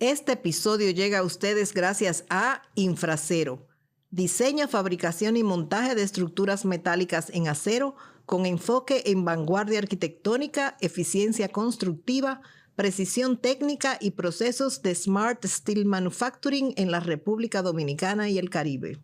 Este episodio llega a ustedes gracias a Infracero, diseño, fabricación y montaje de estructuras metálicas en acero con enfoque en vanguardia arquitectónica, eficiencia constructiva, precisión técnica y procesos de Smart Steel Manufacturing en la República Dominicana y el Caribe.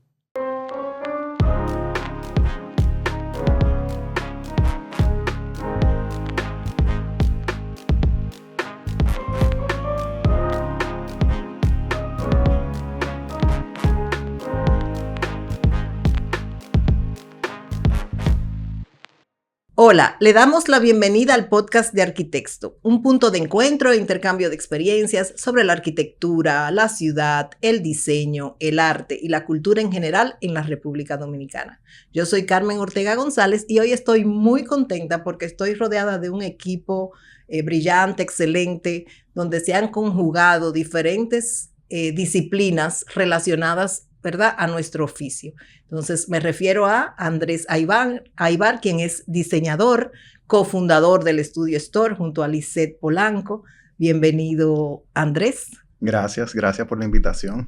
Hola, le damos la bienvenida al podcast de Arquitecto, un punto de encuentro e intercambio de experiencias sobre la arquitectura, la ciudad, el diseño, el arte y la cultura en general en la República Dominicana. Yo soy Carmen Ortega González y hoy estoy muy contenta porque estoy rodeada de un equipo brillante, excelente, donde se han conjugado diferentes disciplinas relacionadas, ¿verdad?, a nuestro oficio. Entonces me refiero a Andrés Aybar, quien es diseñador, cofundador del Estudio Store junto a Lisette Polanco. Bienvenido, Andrés. Gracias por la invitación.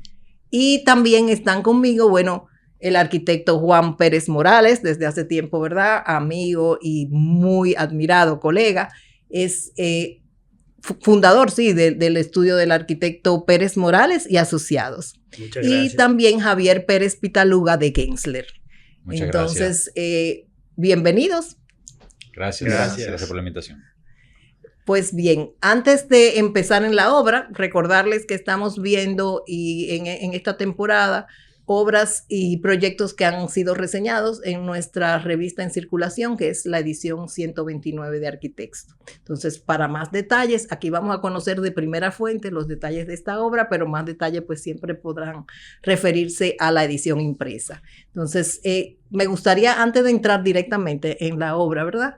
Y también están conmigo, el arquitecto Juan Pérez Morales, desde hace tiempo, ¿verdad?, amigo y muy admirado colega. Es fundador, sí, del estudio del arquitecto Pérez Morales y Asociados. Muchas gracias. Y también Javier Pérez Pitaluga de Gensler. Muchas Entonces, gracias. Bienvenidos. Gracias por la invitación. Pues bien, antes de empezar en la obra, recordarles que estamos viendo en esta temporada obras y proyectos que han sido reseñados en nuestra revista en circulación, que es la edición 129 de Arquitecto. Entonces, para más detalles, aquí vamos a conocer de primera fuente los detalles de esta obra, pero más detalles pues siempre podrán referirse a la edición impresa. Entonces, me gustaría, antes de entrar directamente en la obra, ¿verdad?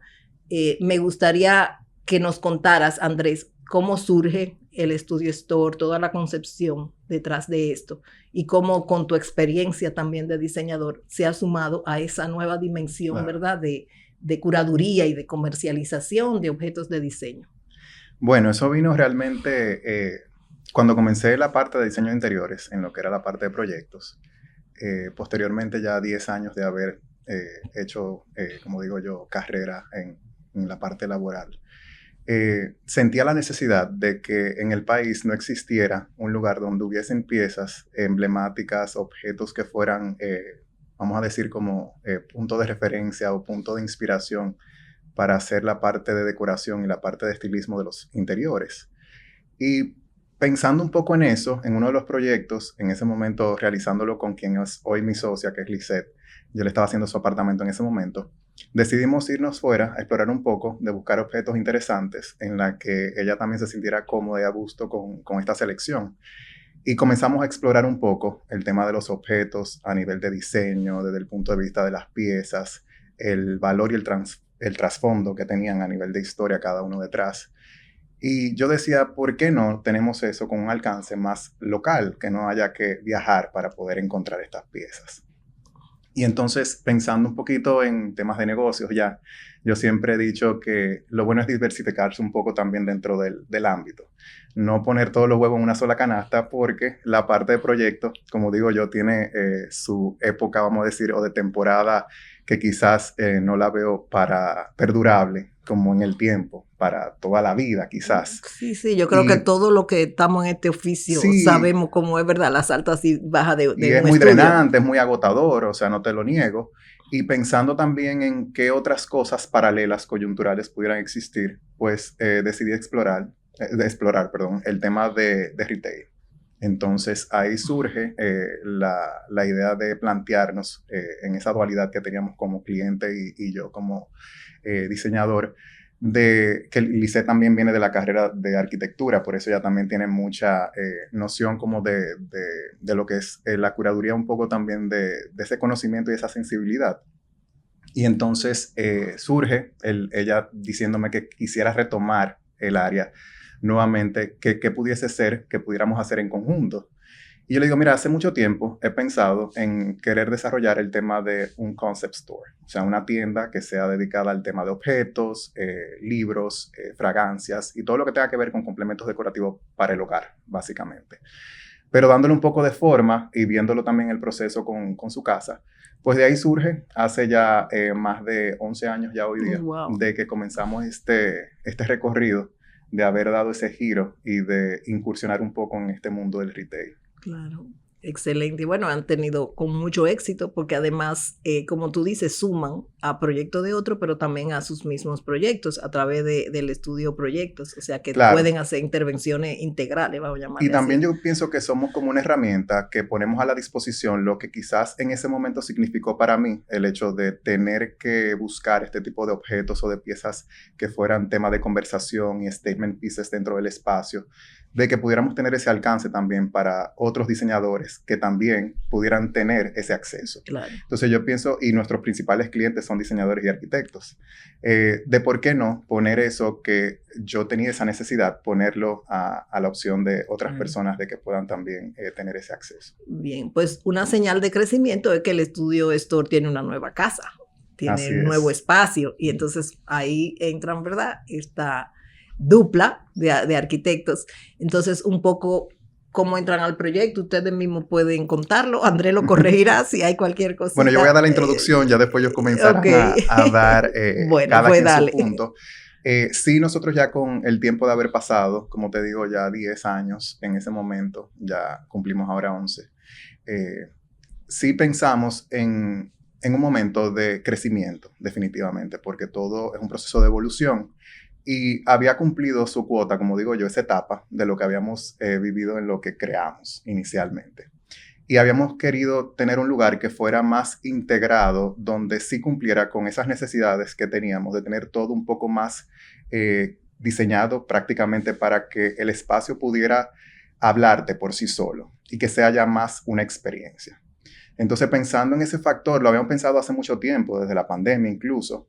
Me gustaría que nos contaras, Andrés, cómo surge el Estudio Store, toda la concepción detrás de esto y cómo con tu experiencia también de diseñador se ha sumado a esa nueva dimensión, claro, ¿verdad?, de curaduría y de comercialización de objetos de diseño. Bueno, eso vino realmente cuando comencé la parte de diseño de interiores, en lo que era la parte de proyectos. Posteriormente ya 10 años de haber hecho, como digo yo, carrera en la parte laboral. Sentía la necesidad de que en el país no existiera un lugar donde hubiesen piezas emblemáticas, objetos que fueran, vamos a decir, como punto de referencia o punto de inspiración para hacer la parte de decoración y la parte de estilismo de los interiores. Y pensando un poco en eso, en uno de los proyectos, en ese momento realizándolo con quien es hoy mi socia, que es Lisette, yo le estaba haciendo su apartamento en ese momento, decidimos irnos fuera a explorar un poco, de buscar objetos interesantes en la que ella también se sintiera cómoda y a gusto con esta selección. Y comenzamos a explorar un poco el tema de los objetos a nivel de diseño, desde el punto de vista de las piezas, el valor y el trasfondo que tenían a nivel de historia cada uno detrás. Y yo decía, ¿por qué no tenemos eso con un alcance más local, que no haya que viajar para poder encontrar estas piezas? Y entonces, pensando un poquito en temas de negocios ya, yo siempre he dicho que lo bueno es diversificarse un poco también dentro del ámbito. No poner todos los huevos en una sola canasta, porque la parte de proyecto, como digo yo, tiene su época, vamos a decir, o de temporada que quizás no la veo para perdurable, como en el tiempo, para toda la vida quizás. Sí, yo creo que todo lo que estamos en este oficio sabemos cómo es, ¿verdad? Las altas y bajas de y es muy drenante, es muy agotador, o sea, no te lo niego. Y pensando también en qué otras cosas paralelas, coyunturales pudieran existir, pues decidí explorar el tema de retail. Entonces ahí surge la idea de plantearnos en esa dualidad que teníamos como cliente y yo como diseñador, de que Lisette también viene de la carrera de arquitectura, por eso ella también tiene mucha noción como de lo que es la curaduría, un poco también de ese conocimiento y esa sensibilidad. Y entonces surge ella diciéndome que quisiera retomar el área nuevamente, que pudiese ser, que pudiéramos hacer en conjunto. Y yo le digo, mira, hace mucho tiempo he pensado en querer desarrollar el tema de un concept store, o sea, una tienda que sea dedicada al tema de objetos, libros, fragancias y todo lo que tenga que ver con complementos decorativos para el hogar, básicamente. Pero dándole un poco de forma y viéndolo también el proceso con su casa, pues de ahí surge, hace ya más de 11 años ya hoy día, Wow. de que comenzamos este recorrido de haber dado ese giro y de incursionar un poco en este mundo del retail. Claro, excelente. Y bueno, han tenido con mucho éxito porque además, como tú dices, suman a proyectos de otro, pero también a sus mismos proyectos a través del estudio proyectos. O sea, que Claro. pueden hacer intervenciones integrales, vamos a llamarle Y también así. yo pienso que somos como una herramienta que ponemos a la disposición lo que quizás en ese momento significó para mí el hecho de tener que buscar este tipo de objetos o de piezas que fueran tema de conversación y statement pieces dentro del espacio, de que pudiéramos tener ese alcance también para otros diseñadores que también pudieran tener ese acceso. Claro. Entonces yo pienso, y nuestros principales clientes son diseñadores y arquitectos, de por qué no poner eso que yo tenía esa necesidad, ponerlo a la opción de otras personas de que puedan también tener ese acceso. Bien, pues una señal de crecimiento es que el estudio Store tiene una nueva casa, tiene Así un es. nuevo espacio y entonces ahí entran, ¿verdad? Esta dupla de arquitectos. Entonces, un poco cómo entran al proyecto, ustedes mismos pueden contarlo, Andrés lo corregirá si hay cualquier cosa. Bueno, yo voy a dar la introducción, ya después ellos comenzarán a dar bueno, cada pues quien dale. su punto. Sí, nosotros ya con el tiempo de haber pasado, como te digo, ya 10 años en ese momento, ya cumplimos ahora 11, sí pensamos en un momento de crecimiento, definitivamente, porque todo es un proceso de evolución y había cumplido su cuota, como digo yo, esa etapa de lo que habíamos vivido en lo que creamos inicialmente. Y habíamos querido tener un lugar que fuera más integrado, donde sí cumpliera con esas necesidades que teníamos, de tener todo un poco más diseñado prácticamente para que el espacio pudiera hablarte por sí solo y que sea ya más una experiencia. Entonces, pensando en ese factor, lo habíamos pensado hace mucho tiempo, desde la pandemia incluso,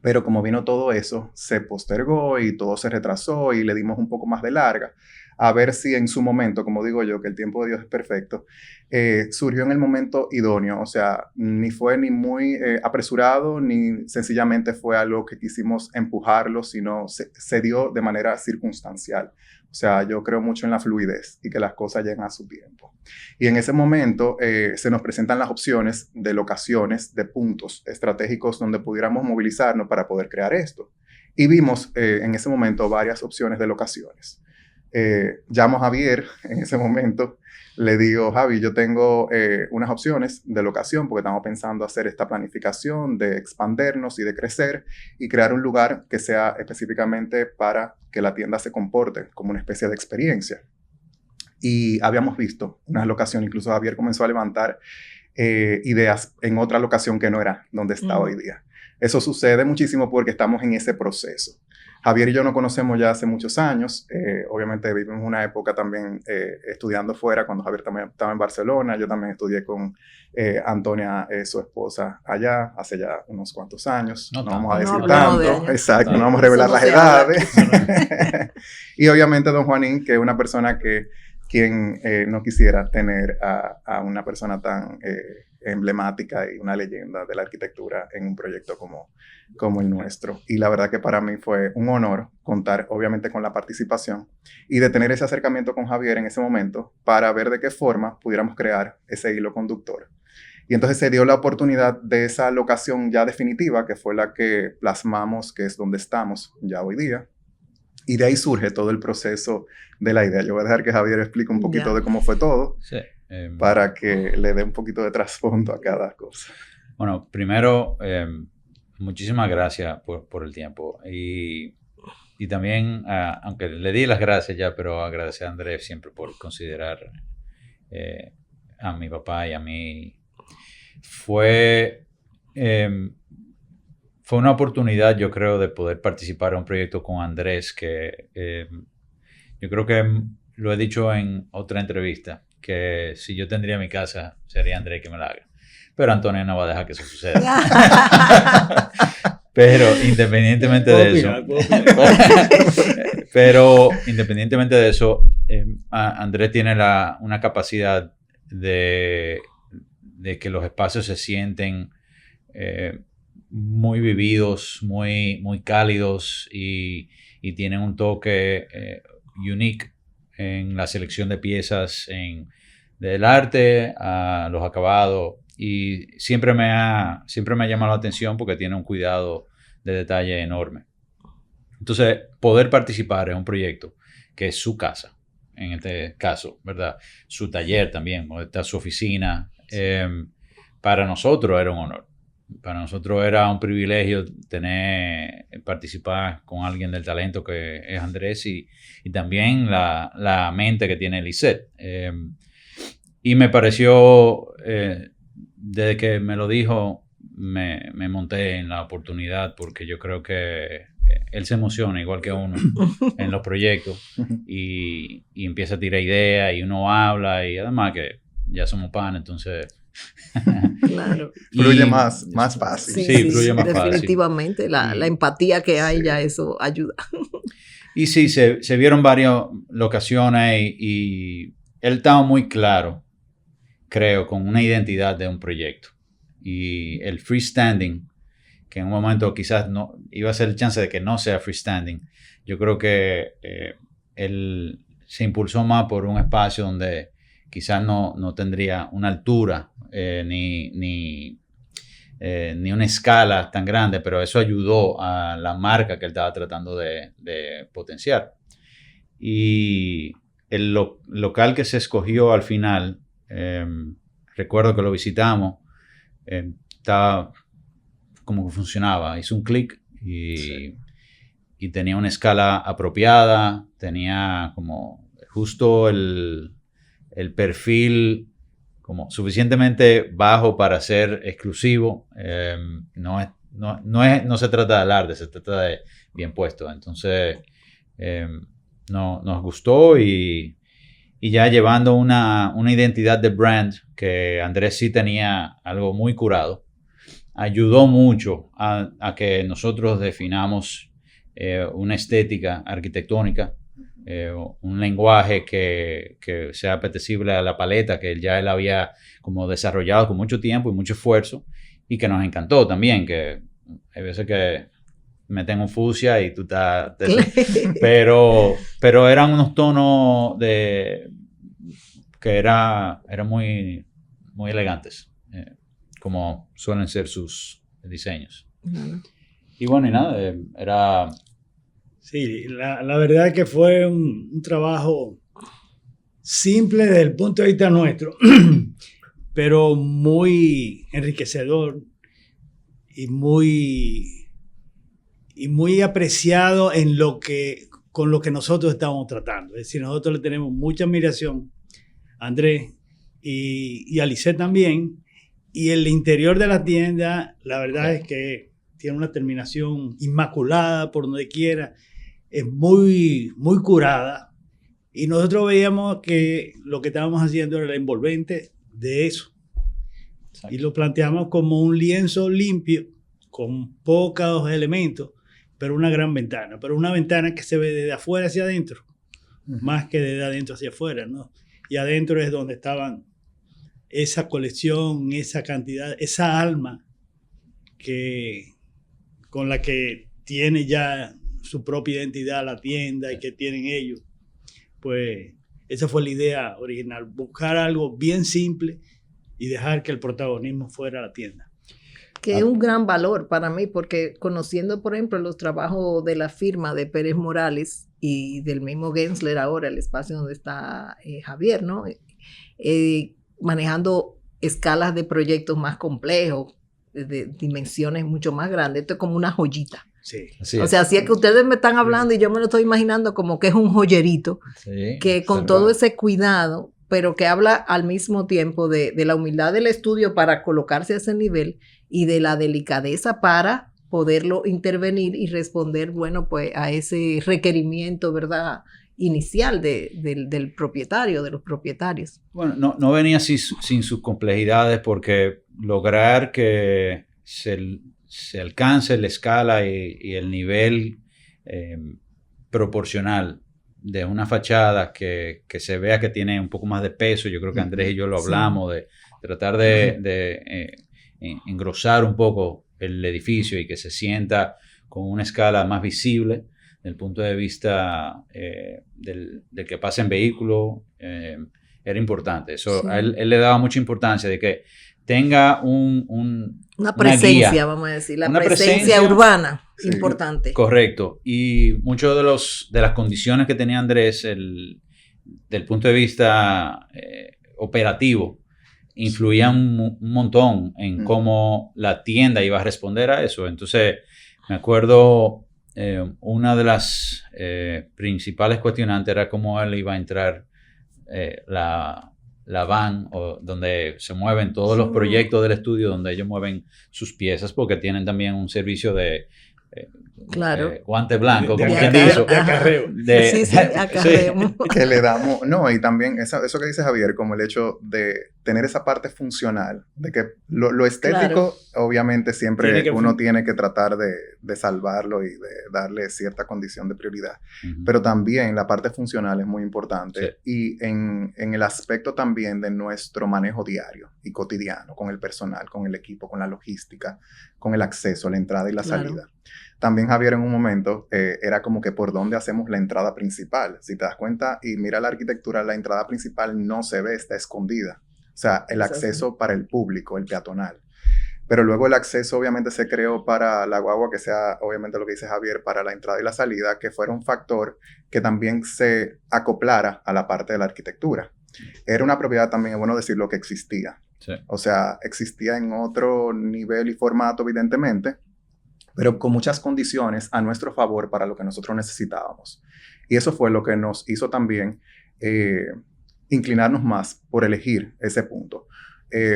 pero como vino todo eso, se postergó y todo se retrasó y le dimos un poco más de larga, a ver si en su momento, como digo yo, que el tiempo de Dios es perfecto, surgió en el momento idóneo, o sea, ni fue ni muy apresurado, ni sencillamente fue algo que quisimos empujarlo, sino se dio de manera circunstancial. O sea, yo creo mucho en la fluidez y que las cosas llegan a su tiempo. Y en ese momento se nos presentan las opciones de locaciones, de puntos estratégicos donde pudiéramos movilizarnos para poder crear esto. Y vimos en ese momento varias opciones de locaciones. Llamo a Javier en ese momento, le digo, Javi, yo tengo unas opciones de locación porque estamos pensando hacer esta planificación de expandernos y de crecer y crear un lugar que sea específicamente para que la tienda se comporte como una especie de experiencia. Y habíamos visto una locación, incluso Javier comenzó a levantar ideas en otra locación que no era donde está hoy día. Eso sucede muchísimo porque estamos en ese proceso. Javier y yo nos conocemos ya hace muchos años. Obviamente vivimos una época también estudiando fuera, cuando Javier también estaba en Barcelona. Yo también estudié con Antonia, su esposa, allá, hace ya unos cuantos años. No vamos a decir tanto. Exacto, no vamos a revelar las edades. Y obviamente don Juanín, que es una persona quien no quisiera tener a una persona tan emblemática y una leyenda de la arquitectura en un proyecto como el nuestro. Y la verdad que para mí fue un honor contar obviamente con la participación y de tener ese acercamiento con Javier en ese momento para ver de qué forma pudiéramos crear ese hilo conductor. Y entonces se dio la oportunidad de esa locación ya definitiva, que fue la que plasmamos, que es donde estamos ya hoy día. Y de ahí surge todo el proceso de la idea. Yo voy a dejar que Javier explique un poquito de cómo fue todo, sí, para que le dé un poquito de trasfondo a cada cosa. Bueno, primero, muchísimas gracias por el tiempo. Y también, aunque le di las gracias ya, pero agradecer a Andrés siempre por considerar a mi papá y a mí. Fue una oportunidad, yo creo, de poder participar en un proyecto con Andrés que yo creo que lo he dicho en otra entrevista, que si yo tendría mi casa, sería Andrés que me la haga. Pero Antonio no va a dejar que eso suceda. Pero independientemente de eso, Andrés tiene una capacidad de que los espacios se sienten muy vividos, muy, muy cálidos y tienen un toque unique en la selección de piezas, del arte a los acabados. Y siempre me ha llamado la atención porque tiene un cuidado de detalle enorme. Entonces, poder participar en un proyecto que es su casa, en este caso, ¿verdad? Su taller también, donde está su oficina, para nosotros era un honor. Para nosotros era un privilegio participar con alguien del talento que es Andrés y también la mente que tiene Lisette. Y me pareció... desde que me lo dijo, me monté en la oportunidad porque yo creo que él se emociona igual que uno en los proyectos y empieza a tirar ideas y uno habla y además que ya somos pan, entonces... Claro. Fluye más fácil. Sí, fluye más definitivamente, fácil. La empatía que hay ya eso ayuda. Y sí, se vieron varias locaciones y él estaba muy claro, creo, con una identidad de un proyecto. Y el freestanding, que en un momento quizás no iba a ser el chance de que no sea freestanding, yo creo que él se impulsó más por un espacio donde quizás no tendría una altura ni una escala tan grande, pero eso ayudó a la marca que él estaba tratando de potenciar. Y el local que se escogió al final, recuerdo que lo visitamos, estaba como que funcionaba, hizo un clic y tenía una escala apropiada, tenía como justo el perfil como suficientemente bajo para ser exclusivo. No se trata de alarde, se trata de bien puesto. Entonces nos gustó y ya llevando una identidad de brand que Andrés sí tenía algo muy curado, ayudó mucho a que nosotros definamos una estética arquitectónica, un lenguaje que sea apetecible a la paleta que él había como desarrollado con mucho tiempo y mucho esfuerzo y que nos encantó también, que hay veces que meten un fucsia y tú estás... pero eran unos tonos que eran muy, muy elegantes, como suelen ser sus diseños. Y bueno, y nada, era... Sí, la verdad que fue un trabajo simple desde el punto de vista nuestro, pero muy enriquecedor y muy apreciado con lo que nosotros estamos tratando. Es decir, nosotros le tenemos mucha admiración a Andrés y a Lisette también. Y el interior de la tienda, la verdad es que tiene una terminación inmaculada por donde quiera. Es muy, muy curada. Y nosotros veíamos que lo que estábamos haciendo era el envolvente de eso. Exacto. Y lo planteamos como un lienzo limpio, con pocos elementos, pero una gran ventana. Pero una ventana que se ve desde afuera hacia adentro, más que desde adentro hacia afuera, ¿no? Y adentro es donde estaban esa colección, esa cantidad, esa alma con la que tiene ya su propia identidad la tienda y que tienen ellos. Pues esa fue la idea original, buscar algo bien simple y dejar que el protagonismo fuera la tienda. Que es un gran valor para mí, porque conociendo, por ejemplo, los trabajos de la firma de Pérez Morales y del mismo Gensler ahora, el espacio donde está Javier, ¿no? Manejando escalas de proyectos más complejos, de dimensiones mucho más grandes. Esto es como una joyita. Sí. O sea, así es que ustedes me están hablando y yo me lo estoy imaginando como que es un joyerito, que con todo ese cuidado, pero que habla al mismo tiempo de la humildad del estudio para colocarse a ese nivel y de la delicadeza para poderlo intervenir y responder, bueno, pues a ese requerimiento, ¿verdad?, inicial del propietario, de los propietarios. Bueno, no venía sin sus complejidades, porque lograr que se se alcance la escala y el nivel proporcional de una fachada que se vea que tiene un poco más de peso. Yo creo que Andrés y yo lo hablamos, de tratar de engrosar un poco el edificio y que se sienta con una escala más visible desde el punto de vista del que pasa en vehículo. Era importante. Eso, Sí. a él le daba mucha importancia de que tenga una presencia, guía, vamos a decir, la una presencia urbana, Sí. importante. correcto. Y muchas de las condiciones que tenía Andrés del punto de vista operativo influían un montón en cómo la tienda iba a responder a eso. Entonces, me acuerdo, una de las principales cuestionantes era cómo él iba a entrar la van, donde se mueven todos los proyectos del estudio, donde ellos mueven sus piezas, porque tienen también un servicio de Claro. guante blanco, como de quien acarreo, dice. de acarreo. Sí, acarreo. Que le damos, no, y también eso que dice Javier, como el hecho de tener esa parte funcional, de que lo estético, obviamente siempre uno tiene que tratar de salvarlo y de darle cierta condición de prioridad, pero también la parte funcional es muy importante, y en el aspecto también de nuestro manejo diario y cotidiano, con el personal, con el equipo, con la logística, con el acceso, la entrada y la salida. También Javier en un momento era como que por dónde hacemos la entrada principal. Si te das cuenta y mira la arquitectura, la entrada principal no se ve, está escondida. O sea, el acceso para el público, el peatonal. Pero luego el acceso obviamente se creó para la guagua, que sea obviamente lo que dice Javier, para la entrada y la salida, que fuera un factor que también se acoplara a la parte de la arquitectura. Era una propiedad también, es bueno decirlo, que existía. Sí. O sea, existía en otro nivel y formato, evidentemente, pero con muchas condiciones a nuestro favor para lo que nosotros necesitábamos. Y eso fue lo que nos hizo también inclinarnos más por elegir ese punto.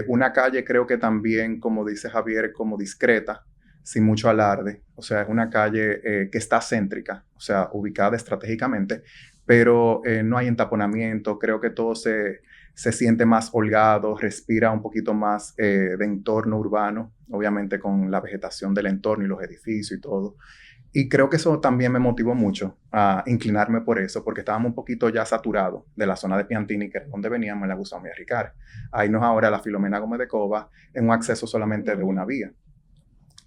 Una calle creo que también, como dice Javier, como discreta, sin mucho alarde. O sea, es una calle que está céntrica, o sea, ubicada estratégicamente, pero no hay entaponamiento. Creo que todo se siente más holgado, respira un poquito más de entorno urbano, obviamente con la vegetación del entorno y los edificios y todo. Y creo que eso también me motivó mucho a inclinarme por eso, porque estábamos un poquito ya saturados de la zona de Piantini, que es donde veníamos, en la Gustavo Mejía Ricard. Ahí nos ahora la Filomena Gómez de Cova en un acceso solamente de una vía.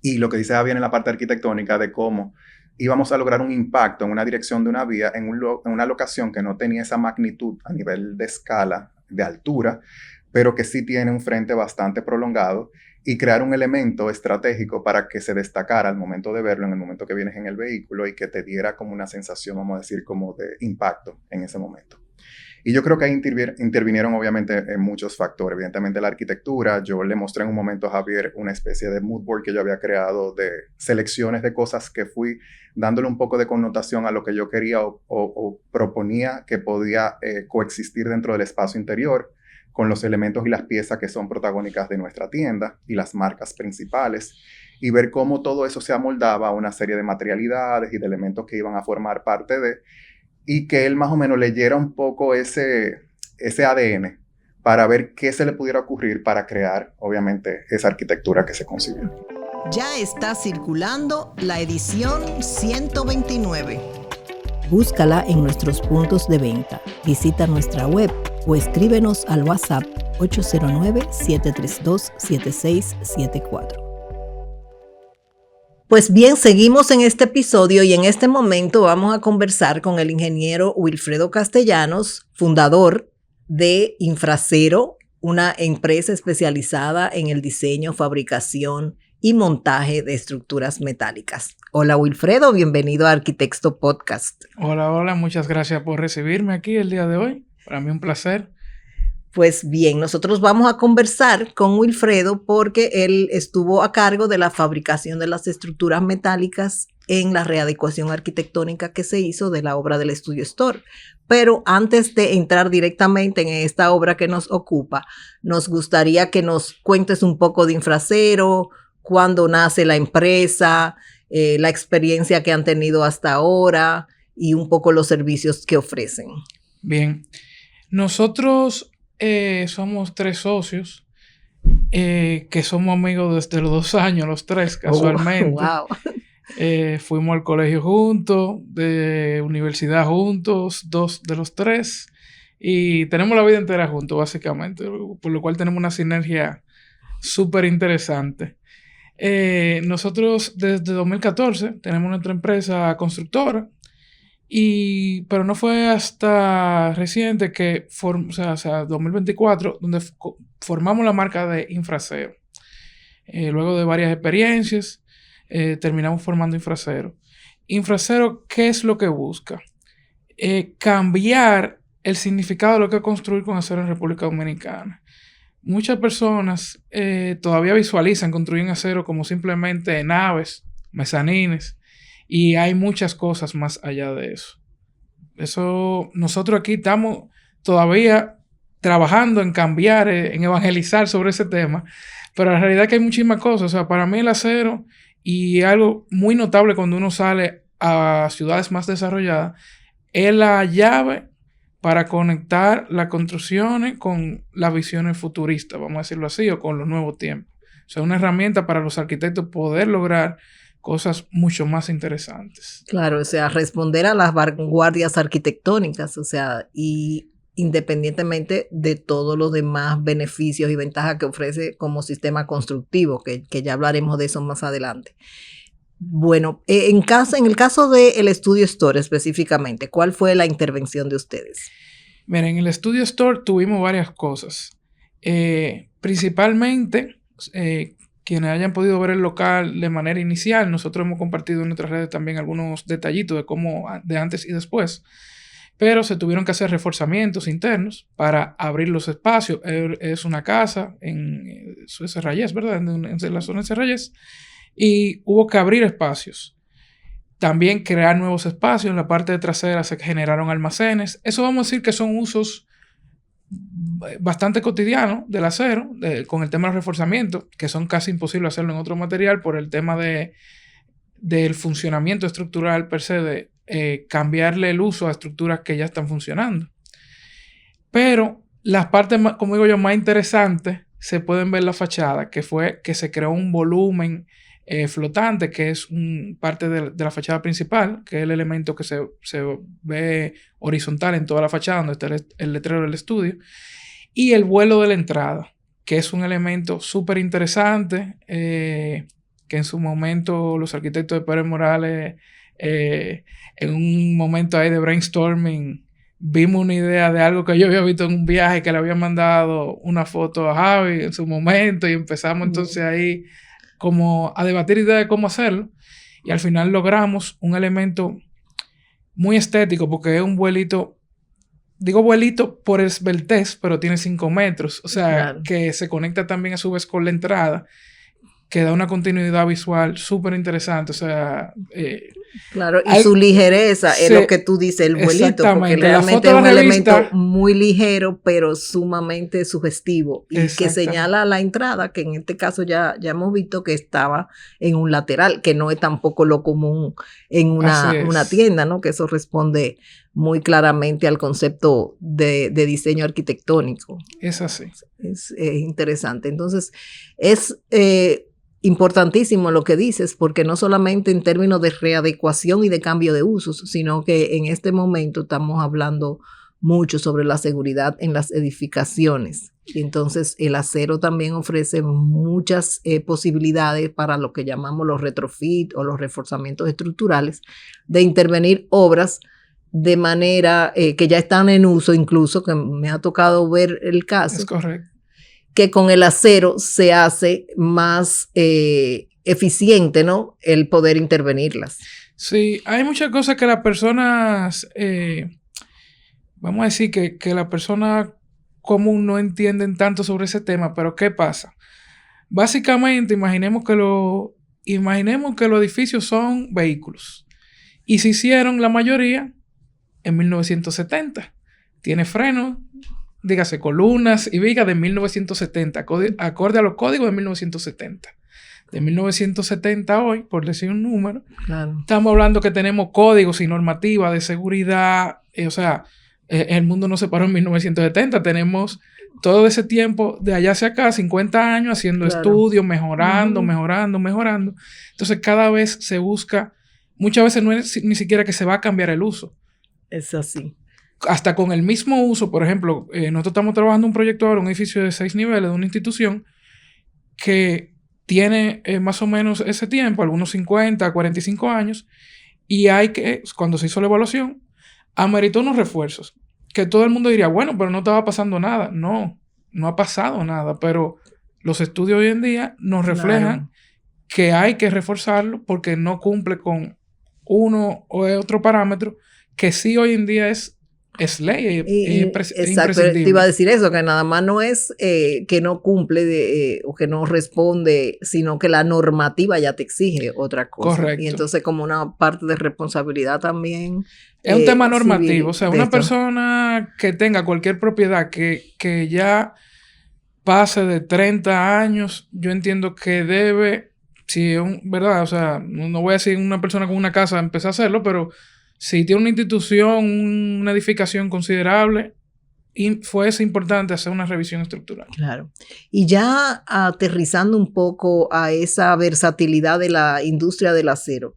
Y lo que dice Javier en la parte arquitectónica de cómo íbamos a lograr un impacto en una dirección de una vía, en una locación que no tenía esa magnitud a nivel de escala, de altura, pero que sí tiene un frente bastante prolongado, y crear un elemento estratégico para que se destacara al momento de verlo, en el momento que vienes en el vehículo, y que te diera como una sensación, vamos a decir, como de impacto en ese momento. Y yo creo que ahí intervinieron obviamente muchos factores. Evidentemente la arquitectura. Yo le mostré en un momento a Javier una especie de mood board que yo había creado de selecciones de cosas que fui dándole un poco de connotación a lo que yo quería o proponía que podía coexistir dentro del espacio interior, con los elementos y las piezas que son protagónicas de nuestra tienda y las marcas principales, y ver cómo todo eso se amoldaba a una serie de materialidades y de elementos que iban a formar parte de, y que él más o menos leyera un poco ese ADN para ver qué se le pudiera ocurrir para crear, obviamente, esa arquitectura que se concibió. Ya está circulando la edición 129. Búscala en nuestros puntos de venta. Visita nuestra web o escríbenos al WhatsApp 809-732-7674. Pues bien, seguimos en este episodio y en este momento vamos a conversar con el ingeniero Wilfredo Castellanos, fundador de Infracero, una empresa especializada en el diseño, fabricación y montaje de estructuras metálicas. Hola Wilfredo, bienvenido a Arquitecto Podcast. Hola, muchas gracias por recibirme aquí el día de hoy. Para mí un placer. Pues bien, nosotros vamos a conversar con Wilfredo porque él estuvo a cargo de la fabricación de las estructuras metálicas en la readecuación arquitectónica que se hizo de la obra del Estudio Store. Pero antes de entrar directamente en esta obra que nos ocupa, nos gustaría que nos cuentes un poco de Infracero, cuándo nace la empresa, la experiencia que han tenido hasta ahora y un poco los servicios que ofrecen. Bien, nosotros somos 3 socios que somos amigos desde los 2 años, los 3 casualmente. Wow. Fuimos al colegio juntos, de universidad juntos, 2 de los 3, y tenemos la vida entera juntos, básicamente, por lo cual tenemos una sinergia súper interesante. Nosotros desde 2014 tenemos nuestra empresa constructora, pero no fue hasta reciente que, 2024, donde formamos la marca de Infracero. Luego de varias experiencias, terminamos formando Infracero. Infracero, ¿qué es lo que busca? Cambiar el significado de lo que es construir con acero en República Dominicana. Muchas personas todavía visualizan construir en acero como simplemente naves, mezanines, y hay muchas cosas más allá de eso. Nosotros aquí estamos todavía trabajando en cambiar, en evangelizar sobre ese tema, pero la realidad es que hay muchísimas cosas. O sea, para mí el acero, y algo muy notable cuando uno sale a ciudades más desarrolladas, es la llave para conectar las construcciones con las visiones futuristas, vamos a decirlo así, o con los nuevos tiempos. O sea, una herramienta para los arquitectos poder lograr cosas mucho más interesantes. Claro, o sea, responder a las vanguardias arquitectónicas, o sea, y independientemente de todos los demás beneficios y ventajas que ofrece como sistema constructivo, que ya hablaremos de eso más adelante. Bueno, en el caso del Estudio Store específicamente, ¿cuál fue la intervención de ustedes? Mira, en el Estudio Store tuvimos varias cosas. Principalmente, quienes hayan podido ver el local de manera inicial, nosotros hemos compartido en nuestras redes también algunos detallitos de cómo, de antes y después. Pero se tuvieron que hacer reforzamientos internos para abrir los espacios. Es una casa en Serrayes, ¿verdad? En la zona de Serrayes. Y hubo que abrir espacios. También crear nuevos espacios. En la parte trasera se generaron almacenes. Eso vamos a decir que son usos bastante cotidianos del acero, con el tema del reforzamiento, que son casi imposible hacerlo en otro material por el tema del funcionamiento estructural per se, de cambiarle el uso a estructuras que ya están funcionando. Pero las partes, como digo yo, más interesantes se pueden ver en la fachada, que fue que se creó un volumen flotante, que es parte de la fachada principal, que es el elemento que se ve horizontal en toda la fachada, donde está el letrero del estudio, y el vuelo de la entrada, que es un elemento súper interesante, que en su momento los arquitectos de Pérez Morales, en un momento ahí de brainstorming, vimos una idea de algo que yo había visto en un viaje, que le había mandado una foto a Javi en su momento, y empezamos entonces ahí como a debatir ideas de cómo hacerlo, y al final logramos un elemento muy estético, porque es un vuelito, digo vuelito por esbeltez, pero tiene 5 metros, o sea, claro, que se conecta también a su vez con la entrada, que da una continuidad visual súper interesante, o sea... claro, y su ligereza es lo que tú dices, el vuelito, porque realmente es un elemento muy ligero, pero sumamente sugestivo, y que señala la entrada, que en este caso ya hemos visto que estaba en un lateral, que no es tampoco lo común en una tienda, ¿no? Que eso responde muy claramente al concepto de diseño arquitectónico. Es así. Es interesante. Entonces, es... importantísimo lo que dices, porque no solamente en términos de readecuación y de cambio de usos, sino que en este momento estamos hablando mucho sobre la seguridad en las edificaciones. Y entonces el acero también ofrece muchas posibilidades para lo que llamamos los retrofit o los reforzamientos estructurales, de intervenir obras de manera que ya están en uso, incluso que me ha tocado ver el caso. Es correcto. Que con el acero se hace más eficiente, ¿no? El poder intervenirlas. Sí, hay muchas cosas que las personas, vamos a decir que las personas común no entienden tanto sobre ese tema, pero ¿qué pasa? Básicamente, imaginemos que los edificios son vehículos, y se hicieron la mayoría en 1970. Tiene frenos, dígase, columnas y vigas de 1970, acorde a los códigos de 1970. De 1970 hoy, por decir un número, claro, estamos hablando que tenemos códigos y normativas de seguridad, o sea, el mundo no se paró en 1970. Tenemos todo ese tiempo de allá hacia acá, 50 años, haciendo estudios, mejorando. Entonces, cada vez se busca, muchas veces no es ni siquiera que se va a cambiar el uso. Es así. Hasta con el mismo uso, por ejemplo, nosotros estamos trabajando un proyecto ahora, un edificio de 6 niveles de una institución que tiene más o menos ese tiempo, algunos 50, 45 años, y cuando se hizo la evaluación, ameritó unos refuerzos. Que todo el mundo diría, bueno, pero no estaba pasando nada. No ha pasado nada, pero los estudios hoy en día nos reflejan que hay que reforzarlo porque no cumple con uno o otro parámetro que sí hoy en día es ley, exacto, te iba a decir eso, que nada más no es que no cumple o que no responde, sino que la normativa ya te exige otra cosa. Correcto. Y entonces como una parte de responsabilidad también. Es un tema normativo, o sea, una persona que tenga cualquier propiedad que ya pase de 30 años, yo entiendo que debe, si es ¿verdad? O sea, no voy a decir una persona con una casa empezar a hacerlo, pero si tiene una institución, una edificación considerable, es importante hacer una revisión estructural. Claro. Y ya aterrizando un poco a esa versatilidad de la industria del acero,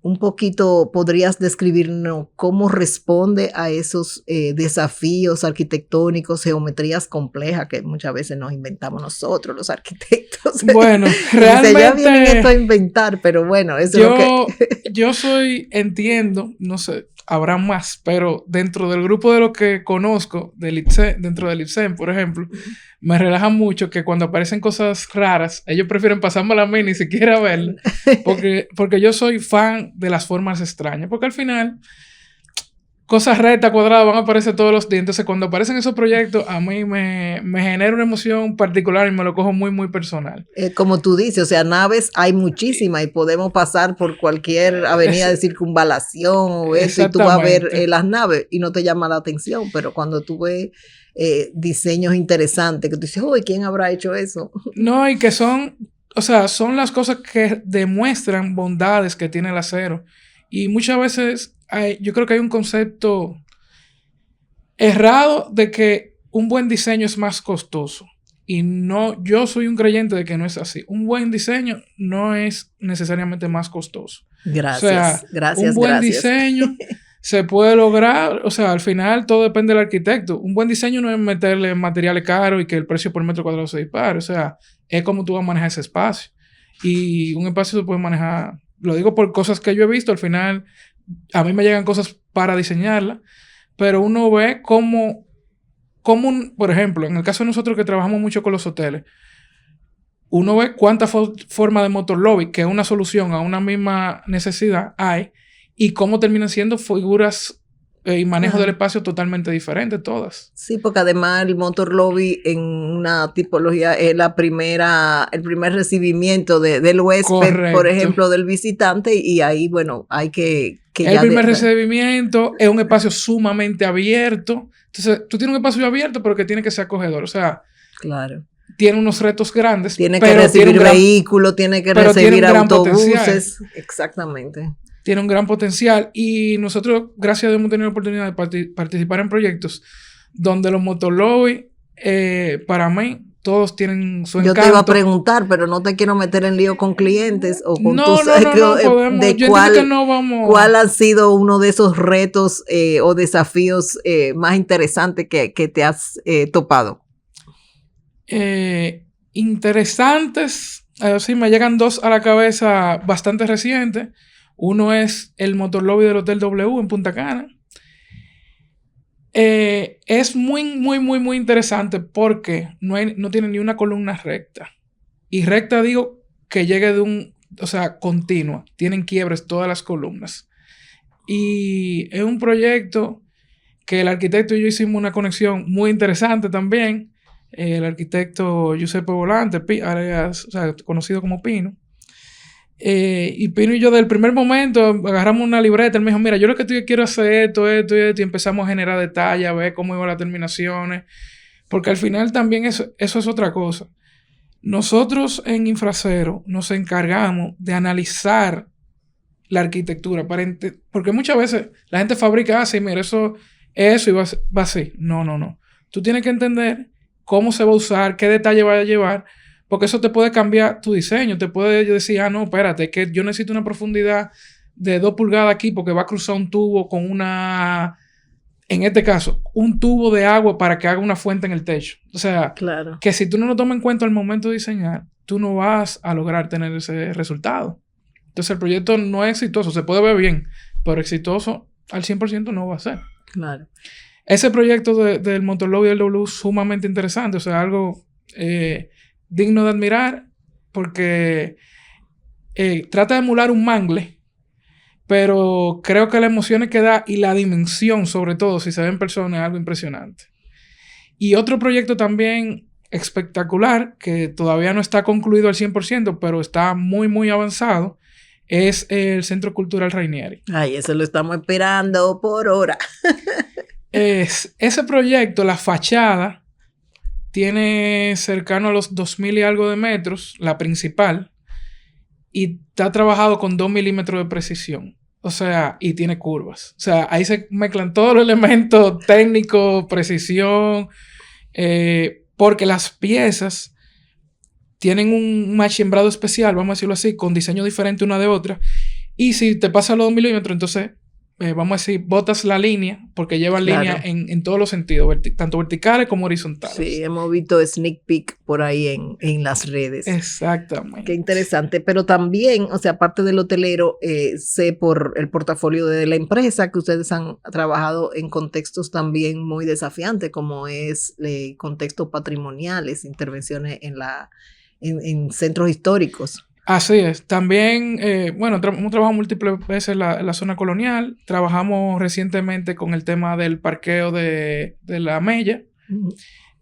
un poquito podrías describirnos cómo responde a esos desafíos arquitectónicos, geometrías complejas que muchas veces nos inventamos nosotros, los arquitectos. Bueno, realmente... ya vienen esto a inventar, pero bueno, eso es lo que... Yo entiendo, no sé, habrá más, pero dentro del grupo de lo que conozco, dentro del IPSEM, por ejemplo, me relaja mucho que cuando aparecen cosas raras, ellos prefieren pasármela a mí ni siquiera verla, porque yo soy fan de las formas extrañas, porque al final cosas rectas, cuadradas van a aparecer todos los días. Entonces, cuando aparecen esos proyectos, a mí me genera una emoción particular y me lo cojo muy, muy personal. Como tú dices, o sea, naves hay muchísimas y podemos pasar por cualquier avenida de circunvalación o eso y tú vas a ver las naves y no te llama la atención, pero cuando tú ves diseños interesantes que tú dices, uy, ¿quién habrá hecho eso? No, y que son las cosas que demuestran bondades que tiene el acero. Y muchas veces yo creo que hay un concepto errado de que un buen diseño es más costoso. Y no, yo soy un creyente de que no es así. Un buen diseño no es necesariamente más costoso. Gracias, un buen diseño se puede lograr, o sea, al final todo depende del arquitecto. Un buen diseño no es meterle materiales caros y que el precio por metro cuadrado se dispare. O sea, es como tú vas a manejar ese espacio. Y un espacio se puede manejar, lo digo por cosas que yo he visto, al final a mí me llegan cosas para diseñarla, pero uno ve cómo por ejemplo, en el caso de nosotros que trabajamos mucho con los hoteles, uno ve cuántas formas de motor lobby, que es una solución a una misma necesidad, hay, y cómo terminan siendo figuras y manejo del espacio totalmente diferentes todas. Sí, porque además el motor lobby en una tipología es el primer recibimiento del huésped, correcto, por ejemplo, del visitante, y ahí, bueno, hay que el primer recibimiento es un espacio sumamente abierto. Entonces, tú tienes un espacio abierto, pero que tiene que ser acogedor. O sea, claro, tiene unos retos grandes. Tiene que recibir vehículos, tiene que recibir autobuses. Exactamente. Tiene un gran potencial y nosotros, gracias a Dios, hemos tenido la oportunidad de participar en proyectos donde los motolobby, para mí, todos tienen su encanto. Yo te iba a preguntar, pero no te quiero meter en lío con clientes o con podemos. ¿Cuál ha sido uno de esos retos o desafíos más interesantes que te has topado? Interesantes, sí, me llegan dos a la cabeza bastante recientes. Uno es el motor lobby del Hotel W en Punta Cana. Es muy, muy, muy, muy interesante porque no tiene ni una columna recta. Y recta digo que llegue continua. Tienen quiebres todas las columnas. Y es un proyecto que el arquitecto y yo hicimos una conexión muy interesante también. El arquitecto Giuseppe Volante, conocido como Pino. Y Pino y yo del primer momento agarramos una libreta. Él me dijo, mira, yo lo que quiero hacer esto, y empezamos a generar detalles, a ver cómo iban las terminaciones, porque al final también eso es otra cosa. Nosotros en Infracero nos encargamos de analizar la arquitectura, porque muchas veces la gente fabrica así, mira, eso eso y va así. No. Tú tienes que entender cómo se va a usar, qué detalle va a llevar, porque eso te puede cambiar tu diseño. Te puede decir, no, espérate, que yo necesito una profundidad de 2 pulgadas aquí porque va a cruzar un tubo con en este caso, un tubo de agua para que haga una fuente en el techo. O sea, Claro. que si tú no lo tomas en cuenta al momento de diseñar, tú no vas a lograr tener ese resultado. Entonces el proyecto no es exitoso, se puede ver bien, pero exitoso al 100% no va a ser. Claro. Ese proyecto del Motorlog y del W es sumamente interesante, o sea, algo digno de admirar porque trata de emular un mangle, pero creo que las emociones que da y la dimensión, sobre todo, si se ve en persona, es algo impresionante. Y otro proyecto también espectacular, que todavía no está concluido al 100%, pero está muy, muy avanzado, es el Centro Cultural Rainieri. Ay, eso lo estamos esperando por hora. Ese proyecto, la fachada, tiene cercano a los 2,000 y algo de metros, la principal, y está trabajado con 2 milímetros de precisión. O sea, y tiene curvas. O sea, ahí se mezclan todos los elementos técnicos, precisión, porque las piezas tienen un machembrado especial, vamos a decirlo así, con diseño diferente una de otra. Y si te pasa los 2 milímetros, entonces, vamos a decir, botas la línea, porque llevan Claro. línea en todos los sentidos, tanto verticales como horizontales. Sí, hemos visto sneak peek por ahí en las redes. Exactamente. Qué interesante, pero también, o sea, aparte del hotelero, sé por el portafolio de la empresa que ustedes han trabajado en contextos también muy desafiantes, como es contextos patrimoniales, intervenciones en centros históricos. Así es. También, hemos trabajado múltiples veces en la zona colonial. Trabajamos recientemente con el tema del parqueo de la Mella.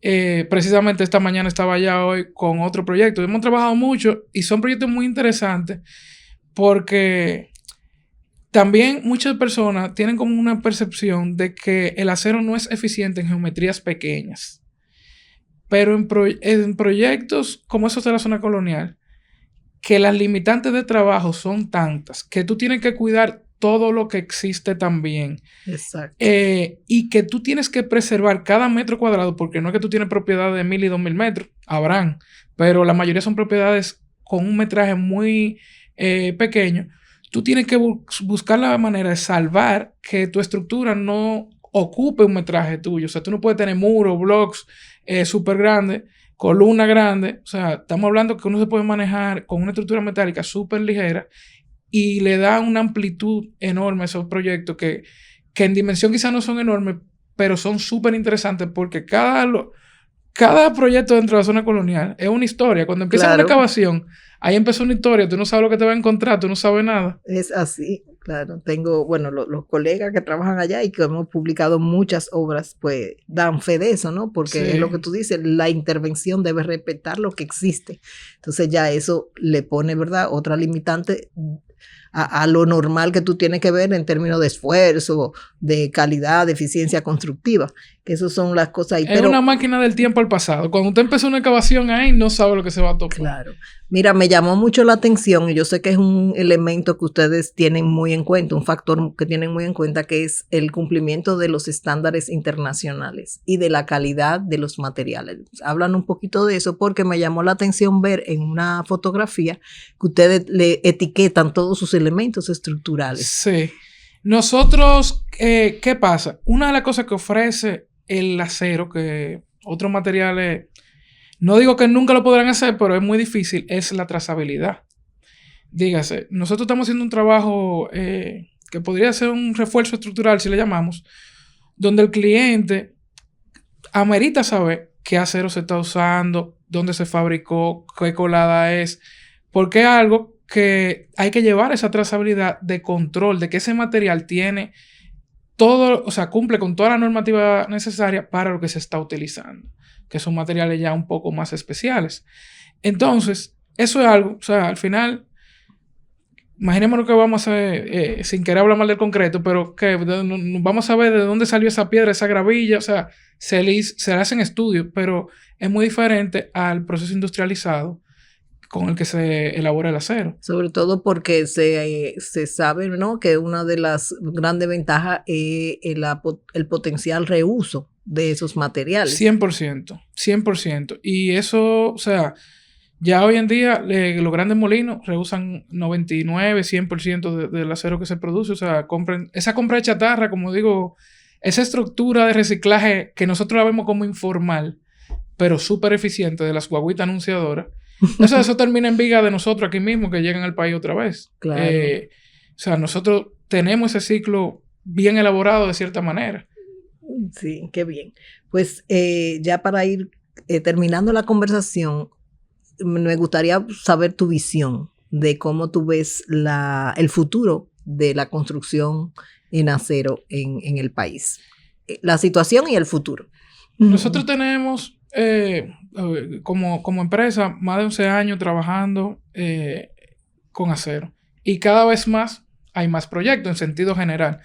Precisamente esta mañana estaba allá hoy con otro proyecto. Hemos trabajado mucho y son proyectos muy interesantes porque también muchas personas tienen como una percepción de que el acero no es eficiente en geometrías pequeñas. Pero en proyectos como esos de la zona colonial, que las limitantes de trabajo son tantas que tú tienes que cuidar todo lo que existe también. Exacto. Y que tú tienes que preservar cada metro cuadrado, porque no es que tú tienes propiedades de 1,000 y 2,000 metros, habrán, pero la mayoría son propiedades con un metraje muy pequeño. Tú tienes que buscar la manera de salvar que tu estructura no ocupe un metraje tuyo. O sea, tú no puedes tener muros, blocks súper grandes, columna grande. O sea, estamos hablando que uno se puede manejar con una estructura metálica súper ligera y le da una amplitud enorme a esos proyectos que en dimensión quizás no son enormes, pero son súper interesantes porque cada proyecto dentro de la zona colonial es una historia. Cuando empieza Claro. una excavación, ahí empezó una historia. Tú no sabes lo que te va a encontrar, tú no sabes nada. Es así, claro. Tengo, bueno, los colegas que trabajan allá y que hemos publicado muchas obras, pues dan fe de eso, ¿no? Porque Sí. es lo que tú dices, la intervención debe respetar lo que existe. Entonces ya eso le pone, ¿verdad?, otra limitante a lo normal que tú tienes que ver en términos de esfuerzo, de calidad, de eficiencia constructiva. Que esas son las cosas ahí. Es una máquina del tiempo al pasado. Cuando usted empezó una excavación ahí, no sabe lo que se va a topar. Claro. Mira, me llamó mucho la atención y yo sé que es un elemento que ustedes tienen muy en cuenta, un factor que tienen muy en cuenta, que es el cumplimiento de los estándares internacionales y de la calidad de los materiales. Hablan un poquito de eso porque me llamó la atención ver en una fotografía que ustedes le etiquetan todos sus elementos estructurales. Sí. Nosotros, ¿qué pasa? Una de las cosas que ofrece el acero, que otros materiales, no digo que nunca lo podrán hacer, pero es muy difícil, es la trazabilidad. Dígase, nosotros estamos haciendo un trabajo que podría ser un refuerzo estructural, si le llamamos, donde el cliente amerita saber qué acero se está usando, dónde se fabricó, qué colada es, porque es algo que hay que llevar esa trazabilidad de control, de que ese material tiene todo, o sea, cumple con toda la normativa necesaria para lo que se está utilizando, que son materiales ya un poco más especiales. Entonces, eso es algo, o sea, al final, imaginémonos que vamos a hacer, sin querer hablar mal del concreto, pero que vamos a ver de dónde salió esa piedra, esa gravilla, o sea, se le hacen estudios, pero es muy diferente al proceso industrializado, con el que se elabora el acero. Sobre todo porque se sabe, ¿no?, que una de las grandes ventajas es el potencial reuso de esos materiales. 100%, 100%. Y eso, o sea, ya hoy en día los grandes molinos reusan 99, 100% del acero que se produce. O sea, esa compra de chatarra, como digo, esa estructura de reciclaje que nosotros la vemos como informal, pero súper eficiente, de las guaguitas anunciadoras. Eso termina en viga de nosotros aquí mismo, que llegan al país otra vez. Claro. O sea, nosotros tenemos ese ciclo bien elaborado de cierta manera. Sí, qué bien. Pues ya para ir terminando la conversación, me gustaría saber tu visión de cómo tú ves el futuro de la construcción en acero en el país. La situación y el futuro. Nosotros tenemos, como empresa, más de 11 años trabajando con acero. Y cada vez más hay más proyectos en sentido general.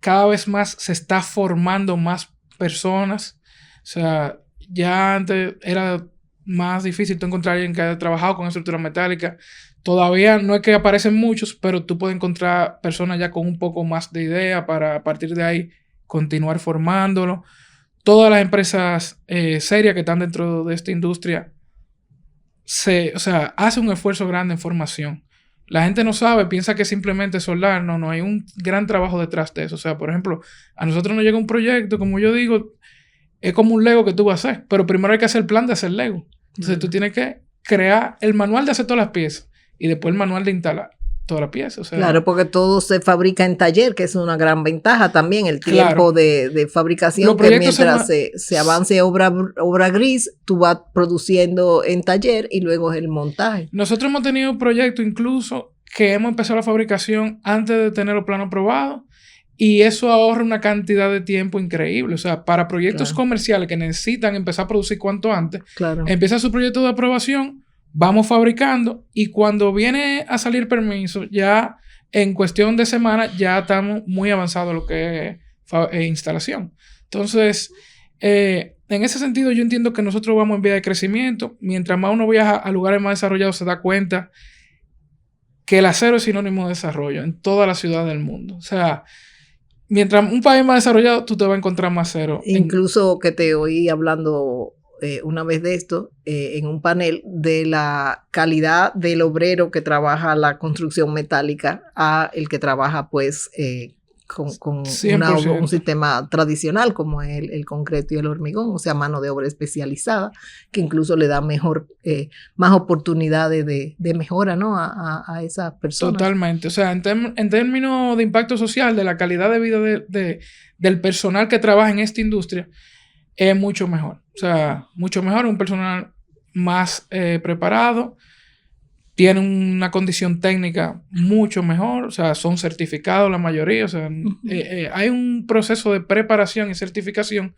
Cada vez más se está formando más personas. O sea, ya antes era más difícil tú encontrar a alguien que haya trabajado con estructura metálica. Todavía no es que aparecen muchos, pero tú puedes encontrar personas ya con un poco más de idea para a partir de ahí continuar formándolo. Todas las empresas serias que están dentro de esta industria hacen un esfuerzo grande en formación. La gente no sabe, piensa que simplemente soldar. No, hay un gran trabajo detrás de eso. O sea, por ejemplo, a nosotros nos llega un proyecto, como yo digo, es como un Lego que tú vas a hacer, pero primero hay que hacer el plan de hacer Lego. Entonces tú tienes que crear el manual de hacer todas las piezas y después el manual de instalar toda la pieza. O sea, claro, porque todo se fabrica en taller, que es una gran ventaja también, el tiempo de fabricación, que mientras se avance obra gris, tú vas produciendo en taller y luego es el montaje. Nosotros hemos tenido proyectos incluso que hemos empezado la fabricación antes de tener los planos aprobados. Y eso ahorra una cantidad de tiempo increíble. O sea, para proyectos comerciales que necesitan empezar a producir cuanto antes, empieza su proyecto de aprobación, vamos fabricando y cuando viene a salir permiso, ya en cuestión de semanas, ya estamos muy avanzados en lo que es instalación. Entonces, en ese sentido, yo entiendo que nosotros vamos en vía de crecimiento. Mientras más uno viaja a lugares más desarrollados, se da cuenta que el acero es sinónimo de desarrollo en toda la ciudad del mundo. O sea, mientras un país más desarrollado, tú te vas a encontrar más acero. Incluso que te oí hablando una vez de esto, en un panel, de la calidad del obrero que trabaja la construcción metálica a el que trabaja pues con un sistema tradicional como es el concreto y el hormigón, o sea, mano de obra especializada, que incluso le da más oportunidades de mejora, ¿no?, a esas personas. Totalmente. O sea, en términos de impacto social, de la calidad de vida del personal que trabaja en esta industria, es mucho mejor. O sea, mucho mejor, un personal más preparado, tienen una condición técnica mucho mejor, o sea, son certificados la mayoría, o sea, hay un proceso de preparación y certificación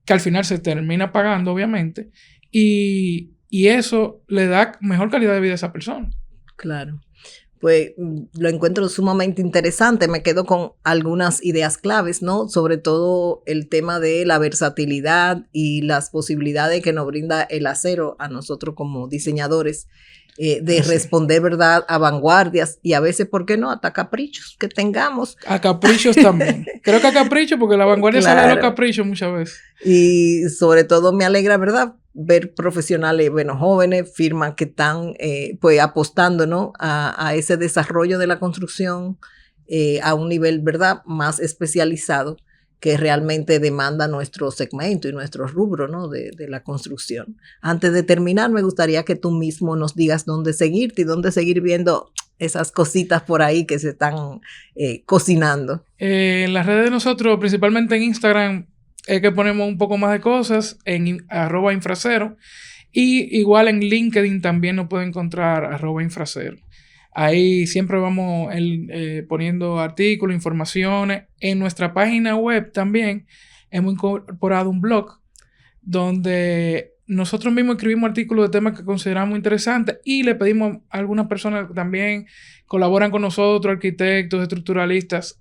que al final se termina pagando, obviamente, y eso le da mejor calidad de vida a esa persona. Claro. Pues lo encuentro sumamente interesante, me quedo con algunas ideas claves, ¿no? Sobre todo el tema de la versatilidad y las posibilidades que nos brinda el acero a nosotros como diseñadores, de responder, ¿verdad?, a vanguardias y a veces, ¿por qué no?, hasta caprichos que tengamos. A caprichos también. Creo que a caprichos, porque la vanguardia sale de los caprichos muchas veces. Y sobre todo me alegra, ¿verdad?, ver profesionales, bueno, jóvenes, firmas que están pues apostando, ¿no?, a ese desarrollo de la construcción a un nivel, ¿verdad?, más especializado que realmente demanda nuestro segmento y nuestro rubro, ¿no?, de la construcción. Antes de terminar, me gustaría que tú mismo nos digas dónde seguirte y dónde seguir viendo esas cositas por ahí que se están cocinando. En las redes de nosotros, principalmente en Instagram, es que ponemos un poco más de cosas, en @infracero, y igual en LinkedIn también nos pueden encontrar @infracero. Ahí siempre vamos poniendo artículos, informaciones. En nuestra página web también hemos incorporado un blog donde nosotros mismos escribimos artículos de temas que consideramos interesantes y le pedimos a algunas personas que también colaboran con nosotros, arquitectos, estructuralistas,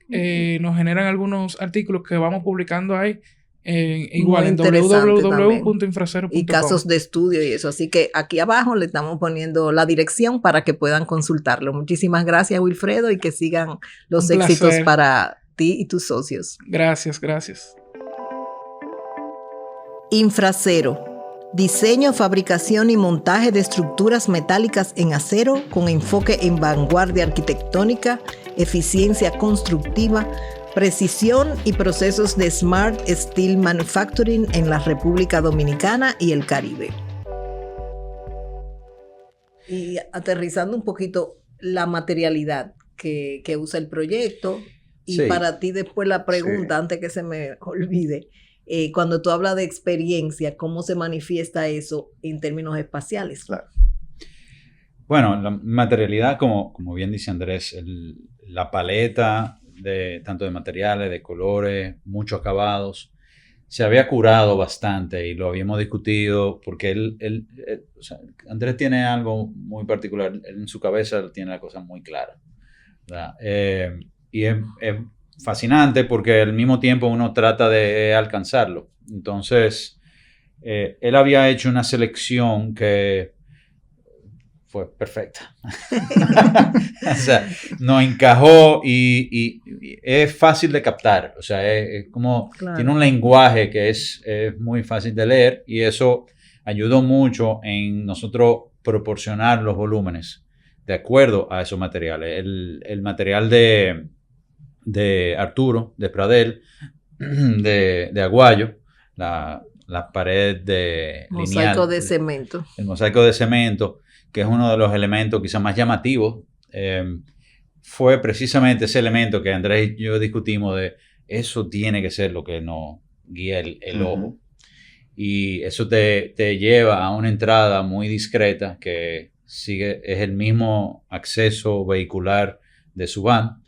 nos generan algunos artículos que vamos publicando ahí Igual Muy en interesante www.infracero.com. y casos de estudio y eso. Así que aquí abajo le estamos poniendo la dirección para que puedan consultarlo. Muchísimas gracias, Wilfredo, y que sigan los Un éxitos placer. para ti y tus socios. Gracias, gracias. Infracero. Diseño, fabricación y montaje de estructuras metálicas en acero con enfoque en vanguardia arquitectónica, eficiencia constructiva, precisión y procesos de Smart Steel Manufacturing en la República Dominicana y el Caribe. Y aterrizando un poquito la materialidad que usa el proyecto, y Sí. para ti después la pregunta, Sí. antes que se me olvide, cuando tú hablas de experiencia, ¿cómo se manifiesta eso en términos espaciales? Claro. Bueno, la materialidad, como bien dice Andrés, la paleta tanto de materiales, de colores, muchos acabados, se había curado bastante y lo habíamos discutido porque o sea, Andrés tiene algo muy particular, él en su cabeza tiene la cosa muy clara, ¿verdad? Y es fascinante porque al mismo tiempo uno trata de alcanzarlo. Entonces, él había hecho una selección que fue perfecta. O sea, nos encajó y es fácil de captar. O sea, es como, Claro. tiene un lenguaje que es muy fácil de leer y eso ayudó mucho en nosotros proporcionar los volúmenes de acuerdo a esos materiales. El material de Arturo, de Pradel, de Aguayo, la pared de Mosaico lineal, de cemento. el mosaico de cemento, que es uno de los elementos quizás más llamativos, fue precisamente ese elemento que Andrés y yo discutimos de eso tiene que ser lo que nos guía el ojo. Y eso te lleva a una entrada muy discreta que es el mismo acceso vehicular de su van.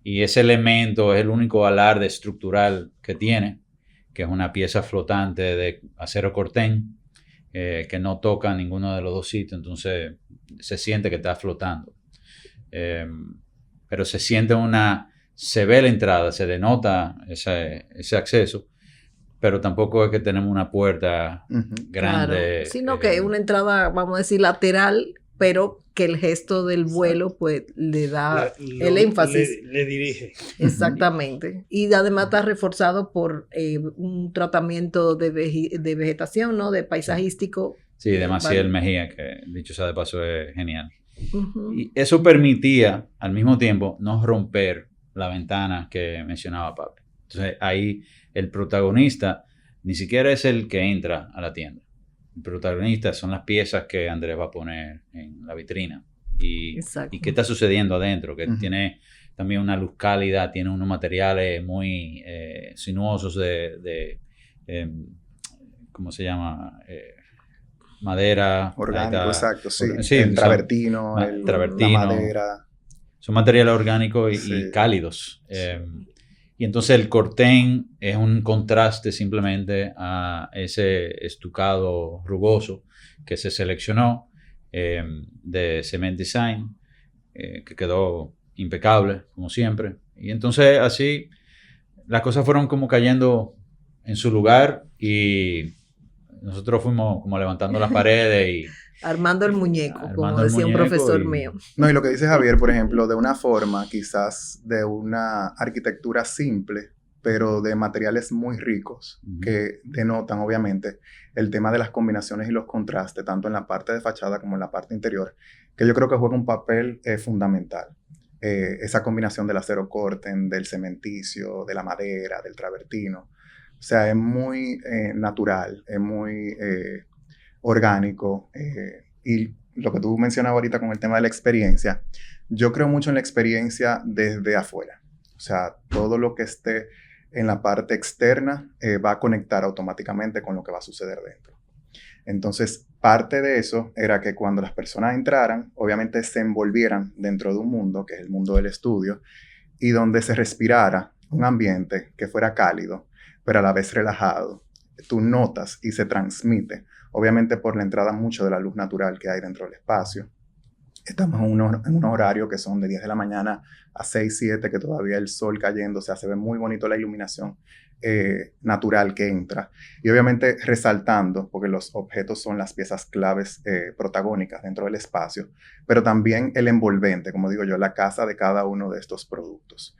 Y ese elemento es el único alarde estructural que tiene, que es una pieza flotante de acero cortén, que no toca ninguno de los dos sitios, entonces se siente que está flotando. Pero se ve la entrada, se denota ese acceso, pero tampoco es que tenemos una puerta grande. Claro, sino que una entrada, vamos a decir, lateral, pero que el gesto del vuelo pues le da el énfasis. Le dirige. Exactamente. Y además está reforzado por un tratamiento de vegetación, ¿no? De paisajístico. Sí, de Maciel Vale. Mejía, que dicho sea de paso es genial. Ujú. Y eso permitía al mismo tiempo no romper la ventana que mencionaba Pablo. Entonces ahí el protagonista ni siquiera es el que entra a la tienda. El protagonista son las piezas que Andrés va a poner en la vitrina. Y Exacto. qué está sucediendo adentro, que Ujú. tiene también una luz cálida, tiene unos materiales muy sinuosos ¿cómo se llama? Madera. Orgánico, ahí está. exacto, sí. Sí, el son- travertino, travertino. la madera. Son materiales orgánicos y Sí. cálidos. Y entonces el cortén es un contraste simplemente a ese estucado rugoso que se seleccionó de Cement Design, que quedó impecable, como siempre. Y entonces así las cosas fueron como cayendo en su lugar y nosotros fuimos como levantando las paredes y Armando el muñeco, como Armando el decía un muñeco profesor y- mío. No, y lo que dice Javier, por ejemplo, de una forma quizás de una arquitectura simple, pero de materiales muy ricos, Ujú. que denotan obviamente el tema de las combinaciones y los contrastes, tanto en la parte de fachada como en la parte interior, que yo creo que juega un papel fundamental. Esa combinación del acero corten, del cementicio, de la madera, del travertino. O sea, es muy natural, es muy orgánico. Y lo que tú mencionabas ahorita con el tema de la experiencia, yo creo mucho en la experiencia desde afuera. O sea, todo lo que esté en la parte externa va a conectar automáticamente con lo que va a suceder dentro. Entonces, parte de eso era que cuando las personas entraran, obviamente se envolvieran dentro de un mundo, que es el mundo del estudio, y donde se respirara un ambiente que fuera cálido, pero a la vez relajado. Tú notas y se transmite, obviamente por la entrada mucho de la luz natural que hay dentro del espacio. Estamos en unos horarios que son de 10 de la mañana a 6, 7, que todavía el sol cayendo, o sea, se ve muy bonito la iluminación natural que entra. Y obviamente resaltando, porque los objetos son las piezas claves protagónicas dentro del espacio, pero también el envolvente, como digo yo, la casa de cada uno de estos productos.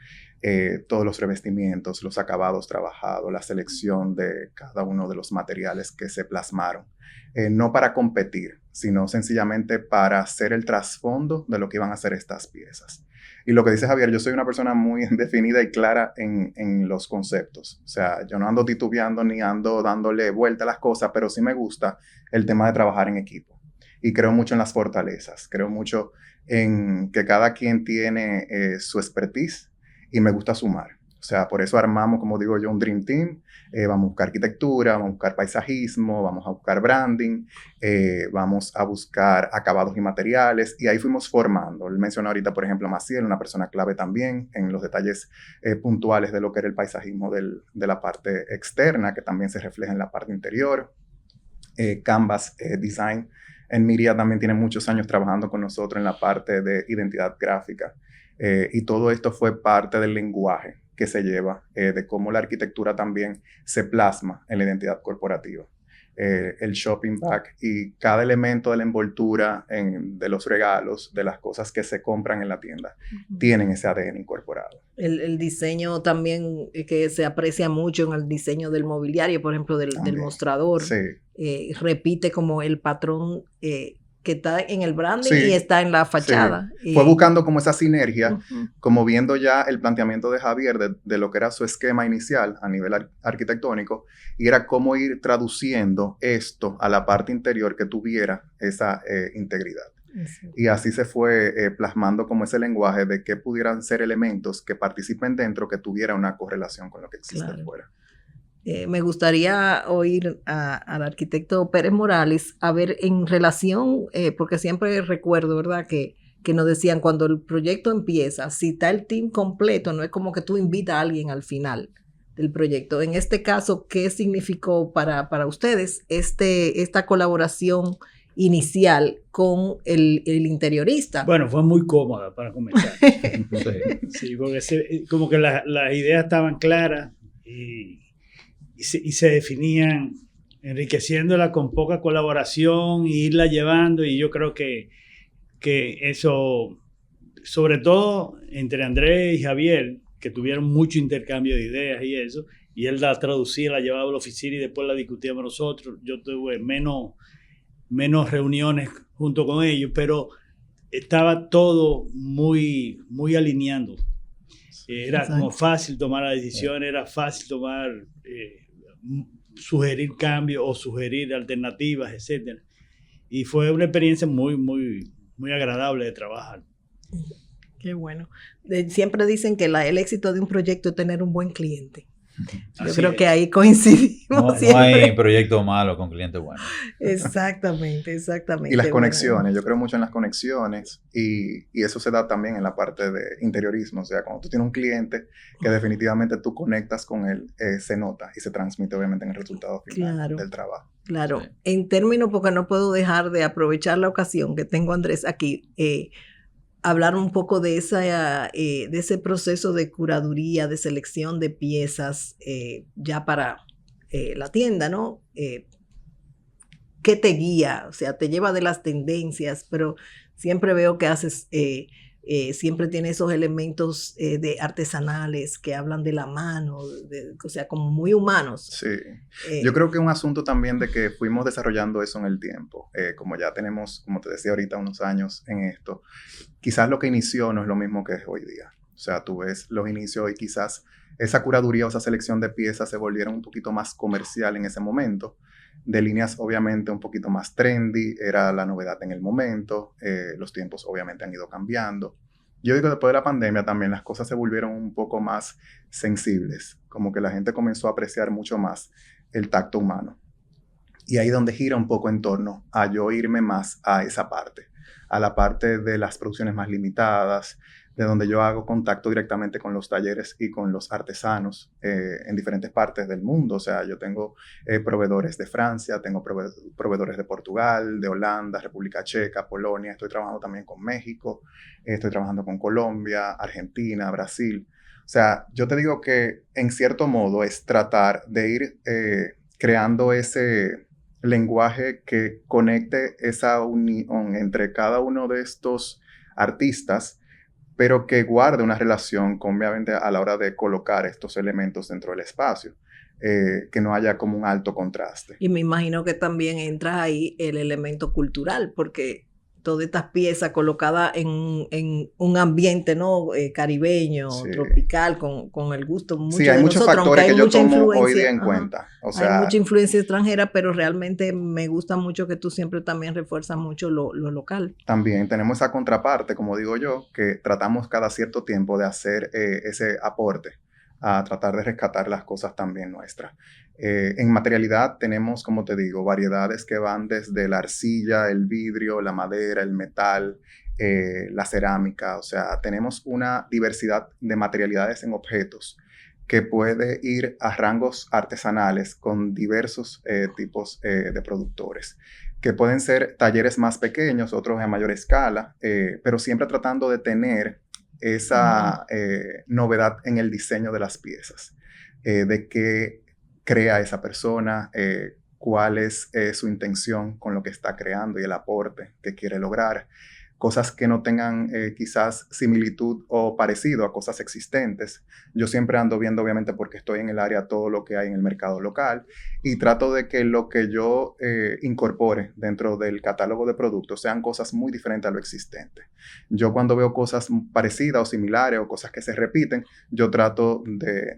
Todos los revestimientos, los acabados trabajados, la selección de cada uno de los materiales que se plasmaron. No para competir, sino sencillamente para hacer el trasfondo de lo que iban a ser estas piezas. Y lo que dice Javier, yo soy una persona muy definida y clara en los conceptos. O sea, yo no ando titubeando ni ando dándole vuelta a las cosas, pero sí me gusta el tema de trabajar en equipo. Y creo mucho en las fortalezas, creo mucho en que cada quien tiene su expertise y me gusta sumar. O sea, por eso armamos, como digo yo, un Dream Team. Vamos a buscar arquitectura, vamos a buscar paisajismo, vamos a buscar branding, vamos a buscar acabados y materiales, y ahí fuimos formando. Él mencionó ahorita, por ejemplo, Maciel, una persona clave también en los detalles puntuales de lo que era el paisajismo de la parte externa, que también se refleja en la parte interior. Canvas Design en Miria también tiene muchos años trabajando con nosotros en la parte de identidad gráfica. Y todo esto fue parte del lenguaje que se lleva, de cómo la arquitectura también se plasma en la identidad corporativa. El shopping bag y cada elemento de la envoltura de los regalos, de las cosas que se compran en la tienda, tienen ese ADN incorporado. El diseño también que se aprecia mucho en el diseño del mobiliario, por ejemplo, del mostrador, sí. Repite como el patrón que está en el branding, sí, y está en la fachada. Sí. Fue buscando como esa sinergia, como viendo ya el planteamiento de Javier de lo que era su esquema inicial a nivel arquitectónico, y era cómo ir traduciendo esto a la parte interior que tuviera esa integridad. Sí. Y así se fue plasmando como ese lenguaje de que pudieran ser elementos que participen dentro, que tuviera una correlación con lo que existe afuera. Me gustaría oír al arquitecto Pérez Morales, a ver, en relación, porque siempre recuerdo, ¿verdad?, que nos decían cuando el proyecto empieza, si está el team completo, no es como que tú invitas a alguien al final del proyecto. En este caso, ¿qué significó para ustedes esta colaboración inicial con el interiorista? Bueno, fue muy cómoda para comenzar. Sí, porque como que las ideas estaban claras y se definían, enriqueciéndola con poca colaboración e irla llevando, y yo creo que eso, sobre todo entre Andrés y Javier, que tuvieron mucho intercambio de ideas y eso, y él la traducía, la llevaba a la oficina y después la discutíamos nosotros. Yo tuve menos reuniones junto con ellos, pero estaba todo muy, muy alineando. Era como fácil tomar la decisión, era fácil sugerir cambios o sugerir alternativas, etc. Y fue una experiencia muy, muy, muy agradable de trabajar. Qué bueno. Siempre dicen que el éxito de un proyecto es tener un buen cliente. Yo creo que ahí coincidimos. No hay proyecto malo con cliente bueno. Exactamente. Y las conexiones, yo creo mucho en las conexiones, y eso se da también en la parte de interiorismo. O sea, cuando tú tienes un cliente que definitivamente tú conectas con él, se nota y se transmite obviamente en el resultado final del trabajo. Claro. Sí. En términos, porque no puedo dejar de aprovechar la ocasión que tengo a Andrés aquí, hablar un poco de ese proceso de curaduría, de selección de piezas ya para la tienda, ¿no? ¿Qué te guía? O sea, te lleva de las tendencias, pero siempre veo que haces, siempre tiene esos elementos de artesanales que hablan de la mano, o sea, como muy humanos. Sí, yo creo que es un asunto también de que fuimos desarrollando eso en el tiempo. Como ya tenemos, como te decía ahorita, unos años en esto, quizás lo que inició no es lo mismo que es hoy día. O sea, tú ves los inicios y quizás esa curaduría o esa selección de piezas se volvieron un poquito más comercial en ese momento, de líneas obviamente un poquito más trendy, era la novedad en el momento, los tiempos obviamente han ido cambiando. Yo digo que después de la pandemia también las cosas se volvieron un poco más sensibles, como que la gente comenzó a apreciar mucho más el tacto humano. Y ahí donde gira un poco en torno a yo irme más a esa parte, a la parte de las producciones más limitadas, de donde yo hago contacto directamente con los talleres y con los artesanos en diferentes partes del mundo. O sea, yo tengo proveedores de Francia, tengo proveedores de Portugal, de Holanda, República Checa, Polonia. Estoy trabajando también con México, estoy trabajando con Colombia, Argentina, Brasil. O sea, yo te digo que en cierto modo es tratar de ir creando ese lenguaje que conecte esa unión entre cada uno de estos artistas, pero que guarde una relación, obviamente, a la hora de colocar estos elementos dentro del espacio, que no haya como un alto contraste. Y me imagino que también entra ahí el elemento cultural, porque todas estas piezas colocadas en un ambiente, ¿no? Caribeño, Sí. tropical, con el gusto mucho Sí, hay de muchos nosotros, aunque factores hay que yo mucha tomo hoy influencia, día en ajá, cuenta. O sea, hay mucha influencia extranjera, pero realmente me gusta mucho que tú siempre también refuerzas mucho lo local. también tenemos esa contraparte, como digo yo, que tratamos cada cierto tiempo de hacer ese aporte a tratar de rescatar las cosas también nuestras. En materialidad tenemos, como te digo, variedades que van desde la arcilla, el vidrio, la madera, el metal, la cerámica. O sea, tenemos una diversidad de materialidades en objetos que puede ir a rangos artesanales con diversos tipos de productores, que pueden ser talleres más pequeños, otros a mayor escala, pero siempre tratando de tener esa novedad en el diseño de las piezas, de qué crea esa persona, cuál es su intención con lo que está creando y el aporte que quiere lograr. Cosas que no tengan quizás similitud o parecido a cosas existentes. Yo siempre ando viendo, obviamente, porque estoy en el área, todo lo que hay en el mercado local y trato de que lo que yo incorpore dentro del catálogo de productos sean cosas muy diferentes a lo existente. Yo cuando veo cosas parecidas o similares o cosas que se repiten, yo trato de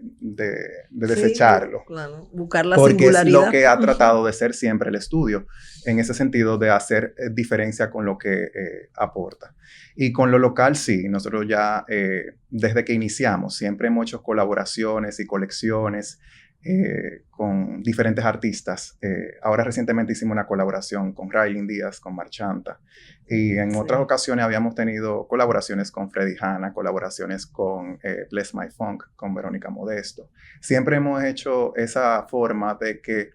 desecharlo. Sí, claro, buscar la Porque singularidad. es lo que ha tratado de ser siempre el estudio, en ese sentido de hacer diferencia con lo que aporta. Y con lo local, sí, nosotros ya desde que iniciamos siempre hemos hecho colaboraciones y colecciones con diferentes artistas. Ahora recientemente hicimos una colaboración con Raylin Díaz, con Marchanta, y en otras ocasiones habíamos tenido colaboraciones con Freddy Hanna, colaboraciones con Bless My Funk, con Verónica Modesto. Siempre hemos hecho esa forma de que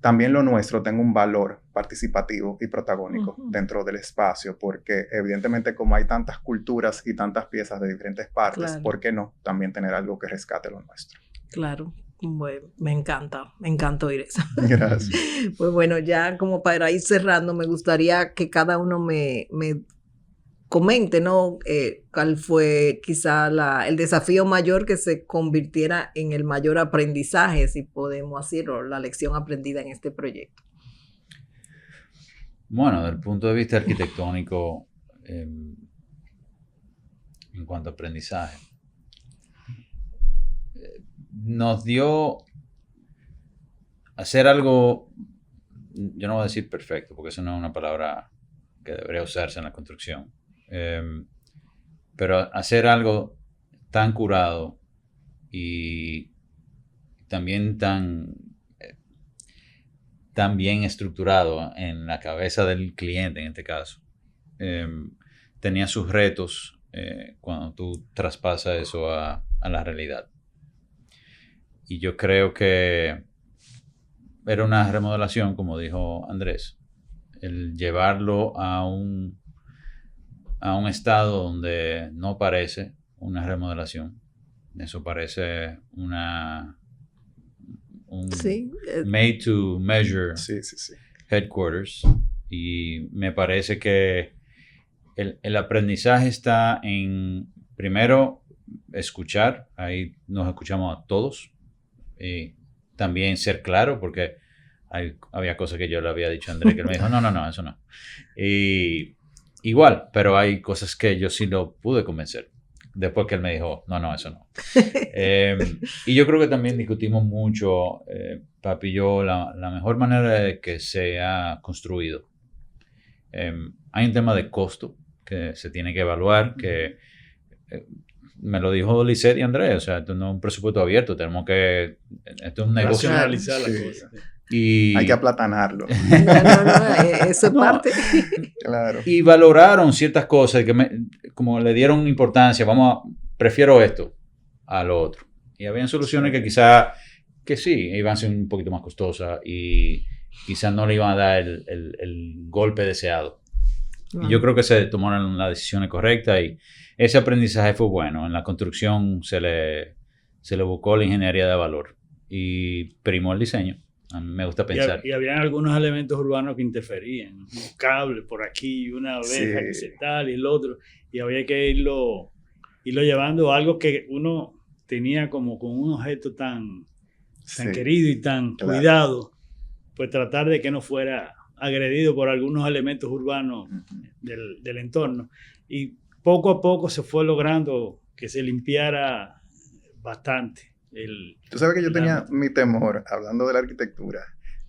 también lo nuestro tenga un valor participativo y protagónico dentro del espacio, porque evidentemente como hay tantas culturas y tantas piezas de diferentes partes, Claro. ¿por qué no también tener algo que rescate lo nuestro? Claro, bueno, me encanta oír eso. Gracias. Pues bueno, ya como para ir cerrando, me gustaría que cada uno me comente, ¿no? ¿Cuál fue quizá el desafío mayor que se convirtiera en el mayor aprendizaje, si podemos decirlo, la lección aprendida en este proyecto? Bueno, desde el punto de vista arquitectónico, en cuanto a aprendizaje, nos dio hacer algo, yo no voy a decir perfecto, porque eso no es una palabra que debería usarse en la construcción, pero hacer algo tan curado y también tan bien estructurado en la cabeza del cliente, en este caso, tenía sus retos cuando tú traspasas eso a la realidad. Y yo creo que era una remodelación, como dijo Andrés, el llevarlo a un estado donde no parece una remodelación. Eso parece un Sí, made to measure Sí, sí, sí. headquarters. Y me parece que el aprendizaje está en, primero, escuchar. Ahí nos escuchamos a todos. Y también ser claro, porque había cosas que yo le había dicho a Andrés, que él me dijo, no, eso no. Y igual, pero hay cosas que yo sí lo pude convencer. Después que él me dijo, no, eso no. Y yo creo que también discutimos mucho, Papi y yo, la mejor manera de que sea construido. Hay un tema de costo que se tiene que evaluar, que me lo dijo Lisette y Andrés, o sea, esto no es un presupuesto abierto, tenemos que, esto es un negocio. Racionalizar las Sí. cosas. Y, Hay que aplatanarlo. no, eso es No. parte. Claro. y valoraron ciertas cosas que como le dieron importancia, prefiero esto a lo otro. Y habían soluciones que quizá, que sí, iban a ser un poquito más costosas y quizás no le iban a dar el golpe deseado. Y yo creo que se tomaron las decisiones correctas y ese aprendizaje fue bueno. En la construcción se le buscó la ingeniería de valor y primó el diseño. A mí me gusta pensar. Y habían algunos elementos urbanos que interferían. Un cable por aquí, una oveja que se tal y el otro. Y había que irlo llevando a algo que uno tenía como con un objeto tan querido y tan cuidado. Pues tratar de que no fuera agredido por algunos elementos urbanos del entorno. Y poco a poco se fue logrando que se limpiara bastante. Tú sabes que yo tenía mi temor, hablando de la arquitectura,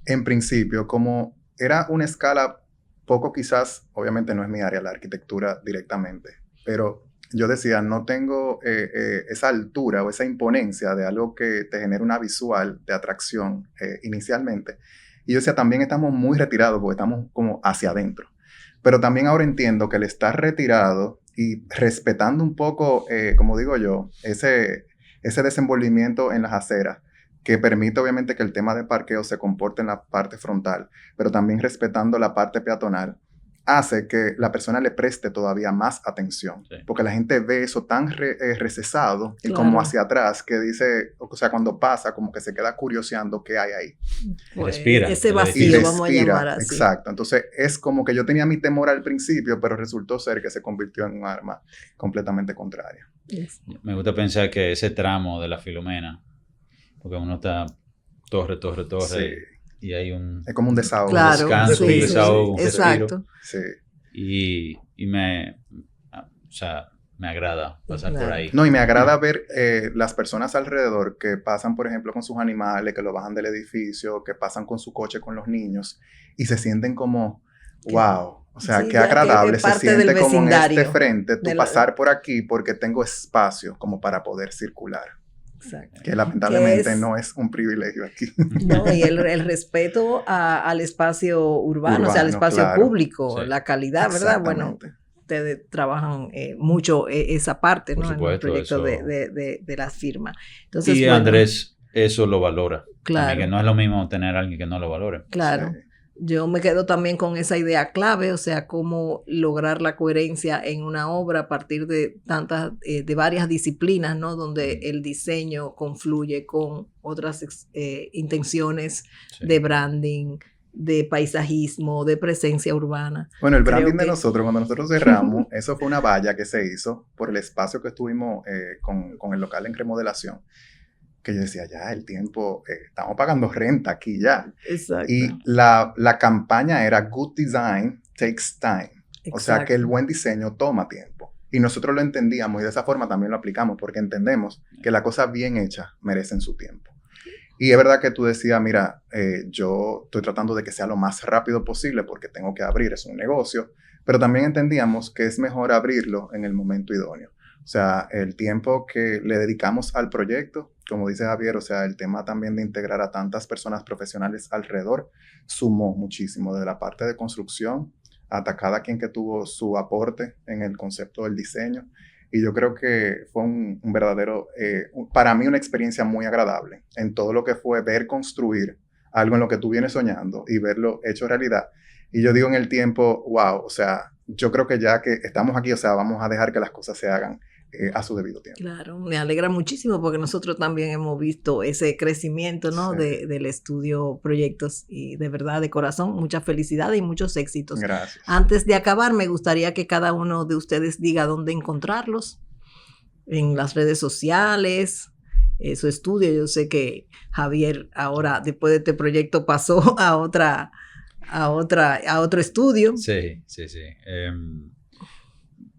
en principio, como era una escala poco quizás, obviamente no es mi área la arquitectura directamente, pero yo decía, no tengo esa altura o esa imponencia de algo que te genere una visual de atracción inicialmente. Y yo decía, también estamos muy retirados porque estamos como hacia adentro. Pero también ahora entiendo que el estar retirado y respetando un poco, como digo yo, ese desenvolvimiento en las aceras, que permite obviamente que el tema de parqueo se comporte en la parte frontal, pero también respetando la parte peatonal, hace que la persona le preste todavía más atención. Sí. Porque la gente ve eso tan recesado y como hacia atrás, que dice, o sea, cuando pasa, como que se queda curioseando qué hay ahí. Pues, respira. Ese vacío, vamos a llamar así. Exacto. Entonces, es como que yo tenía mi temor al principio, pero resultó ser que se convirtió en un arma completamente contraria. Yes. Me gusta pensar que ese tramo de la Filomena, porque uno está torre, sí. Y hay es como un desahogo. Claro, un descanso, sí, un desahogo, sí, exacto. Sí. Y me agrada pasar por ahí. No, y me agrada ver las personas alrededor que pasan, por ejemplo, con sus animales, que lo bajan del edificio, que pasan con su coche con los niños y se sienten como, wow, o sea, qué agradable, se siente como en este frente, tú pasar por aquí porque tengo espacio como para poder circular. Exacto. Que lamentablemente no es un privilegio aquí. No, y el respeto al espacio urbano, o sea, al espacio público, sí. La calidad, ¿verdad? Bueno, ustedes trabajan mucho esa parte, ¿no? Supuesto, en el proyecto de la firma. Entonces, y Andrés eso lo valora. Claro. También, que no es lo mismo tener a alguien que no lo valore. Claro. Sí. Yo me quedo también con esa idea clave, o sea, cómo lograr la coherencia en una obra a partir de de varias disciplinas, ¿no? Donde el diseño confluye con otras intenciones de branding, de paisajismo, de presencia urbana. Bueno, el branding de nosotros, cuando nosotros cerramos, eso fue una valla que se hizo por el espacio que estuvimos con el local en remodelación. Que yo decía, ya, el tiempo, estamos pagando renta aquí ya. Exacto. Y la campaña era Good Design Takes Time. Exacto. O sea, que el buen diseño toma tiempo. Y nosotros lo entendíamos y de esa forma también lo aplicamos porque entendemos que las cosas bien hechas merecen su tiempo. Y es verdad que tú decías, mira, yo estoy tratando de que sea lo más rápido posible porque tengo que abrir, es un negocio, pero también entendíamos que es mejor abrirlo en el momento idóneo. O sea, el tiempo que le dedicamos al proyecto, como dice Javier, o sea, el tema también de integrar a tantas personas profesionales alrededor, sumó muchísimo desde la parte de construcción hasta cada quien que tuvo su aporte en el concepto del diseño. Y yo creo que fue un verdadero, para mí una experiencia muy agradable en todo lo que fue ver construir algo en lo que tú vienes soñando y verlo hecho realidad. Y yo digo en el tiempo, wow, o sea, yo creo que ya que estamos aquí, o sea, vamos a dejar que las cosas se hagan a su debido tiempo. Claro, me alegra muchísimo porque nosotros también hemos visto ese crecimiento, ¿no? Sí. Del estudio Proyectos y de verdad, de corazón, mucha felicidad y muchos éxitos. Gracias. Antes de acabar, me gustaría que cada uno de ustedes diga dónde encontrarlos, en las redes sociales, su estudio. Yo sé que Javier ahora, después de este proyecto, pasó a otro estudio. Sí.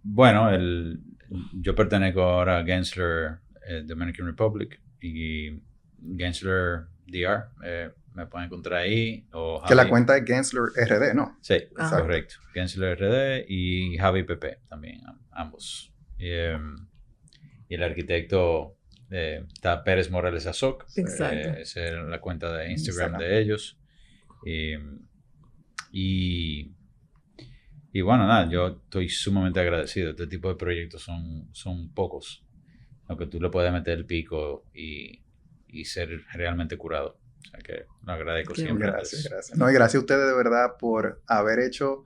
Bueno, yo pertenezco ahora a Gensler Dominican Republic y Gensler DR. Me pueden encontrar ahí. O que la cuenta es Gensler RD, ¿no? Sí, correcto. Gensler RD y Javi PP también, ambos. Y el arquitecto está Pérez Morales Azoc. Exacto. Esa es la cuenta de Instagram de ellos. Y bueno, nada, yo estoy sumamente agradecido. Este tipo de proyectos son pocos. Aunque tú le puedes meter el pico y ser realmente curado. O sea que lo agradezco siempre. Gracias. No, y gracias a ustedes de verdad por haber hecho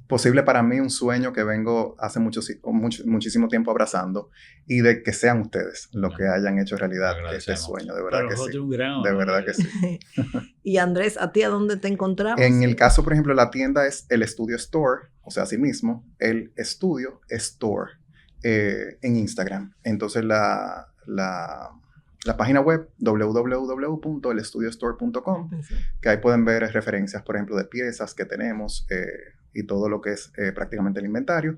posible para mí, un sueño que vengo hace muchísimo tiempo abrazando, y de que sean ustedes los que hayan hecho realidad este sueño, de verdad que sí. De verdad que sí. Y Andrés, ¿a ti a dónde te encontramos? En el caso, por ejemplo, la tienda es el Estudio Store, o sea, así mismo, el Estudio Store en Instagram. Entonces la página web www.elestudiostore.com, que ahí pueden ver referencias, por ejemplo, de piezas que tenemos y todo lo que es prácticamente el inventario.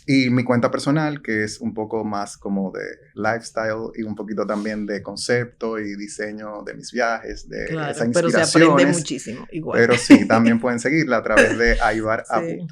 Y mi cuenta personal, que es un poco más como de lifestyle y un poquito también de concepto y diseño de mis viajes, de esas inspiraciones. Pero se aprende muchísimo, igual. Pero sí, también pueden seguirla a través de Aybar Abud.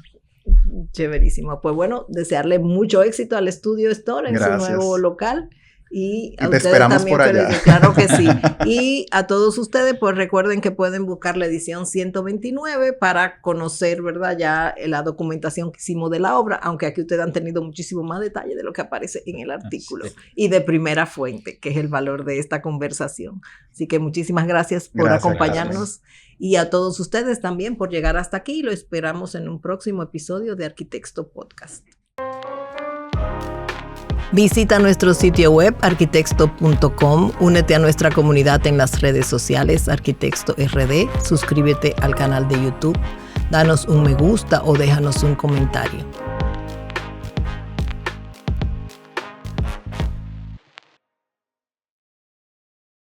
Chéverísimo. Pues bueno, desearle mucho éxito al Estudio Store en su nuevo local. Y a te esperamos por allá. Claro que sí. Y a todos ustedes, pues recuerden que pueden buscar la edición 129 para conocer, ¿verdad? Ya la documentación que hicimos de la obra, aunque aquí ustedes han tenido muchísimo más detalle de lo que aparece en el artículo y de primera fuente, que es el valor de esta conversación. Así que muchísimas gracias por acompañarnos y a todos ustedes también por llegar hasta aquí. Lo esperamos en un próximo episodio de Arquitecto Podcast. Visita nuestro sitio web arquitecto.com, únete a nuestra comunidad en las redes sociales Arquitecto RD, suscríbete al canal de YouTube, danos un me gusta o déjanos un comentario.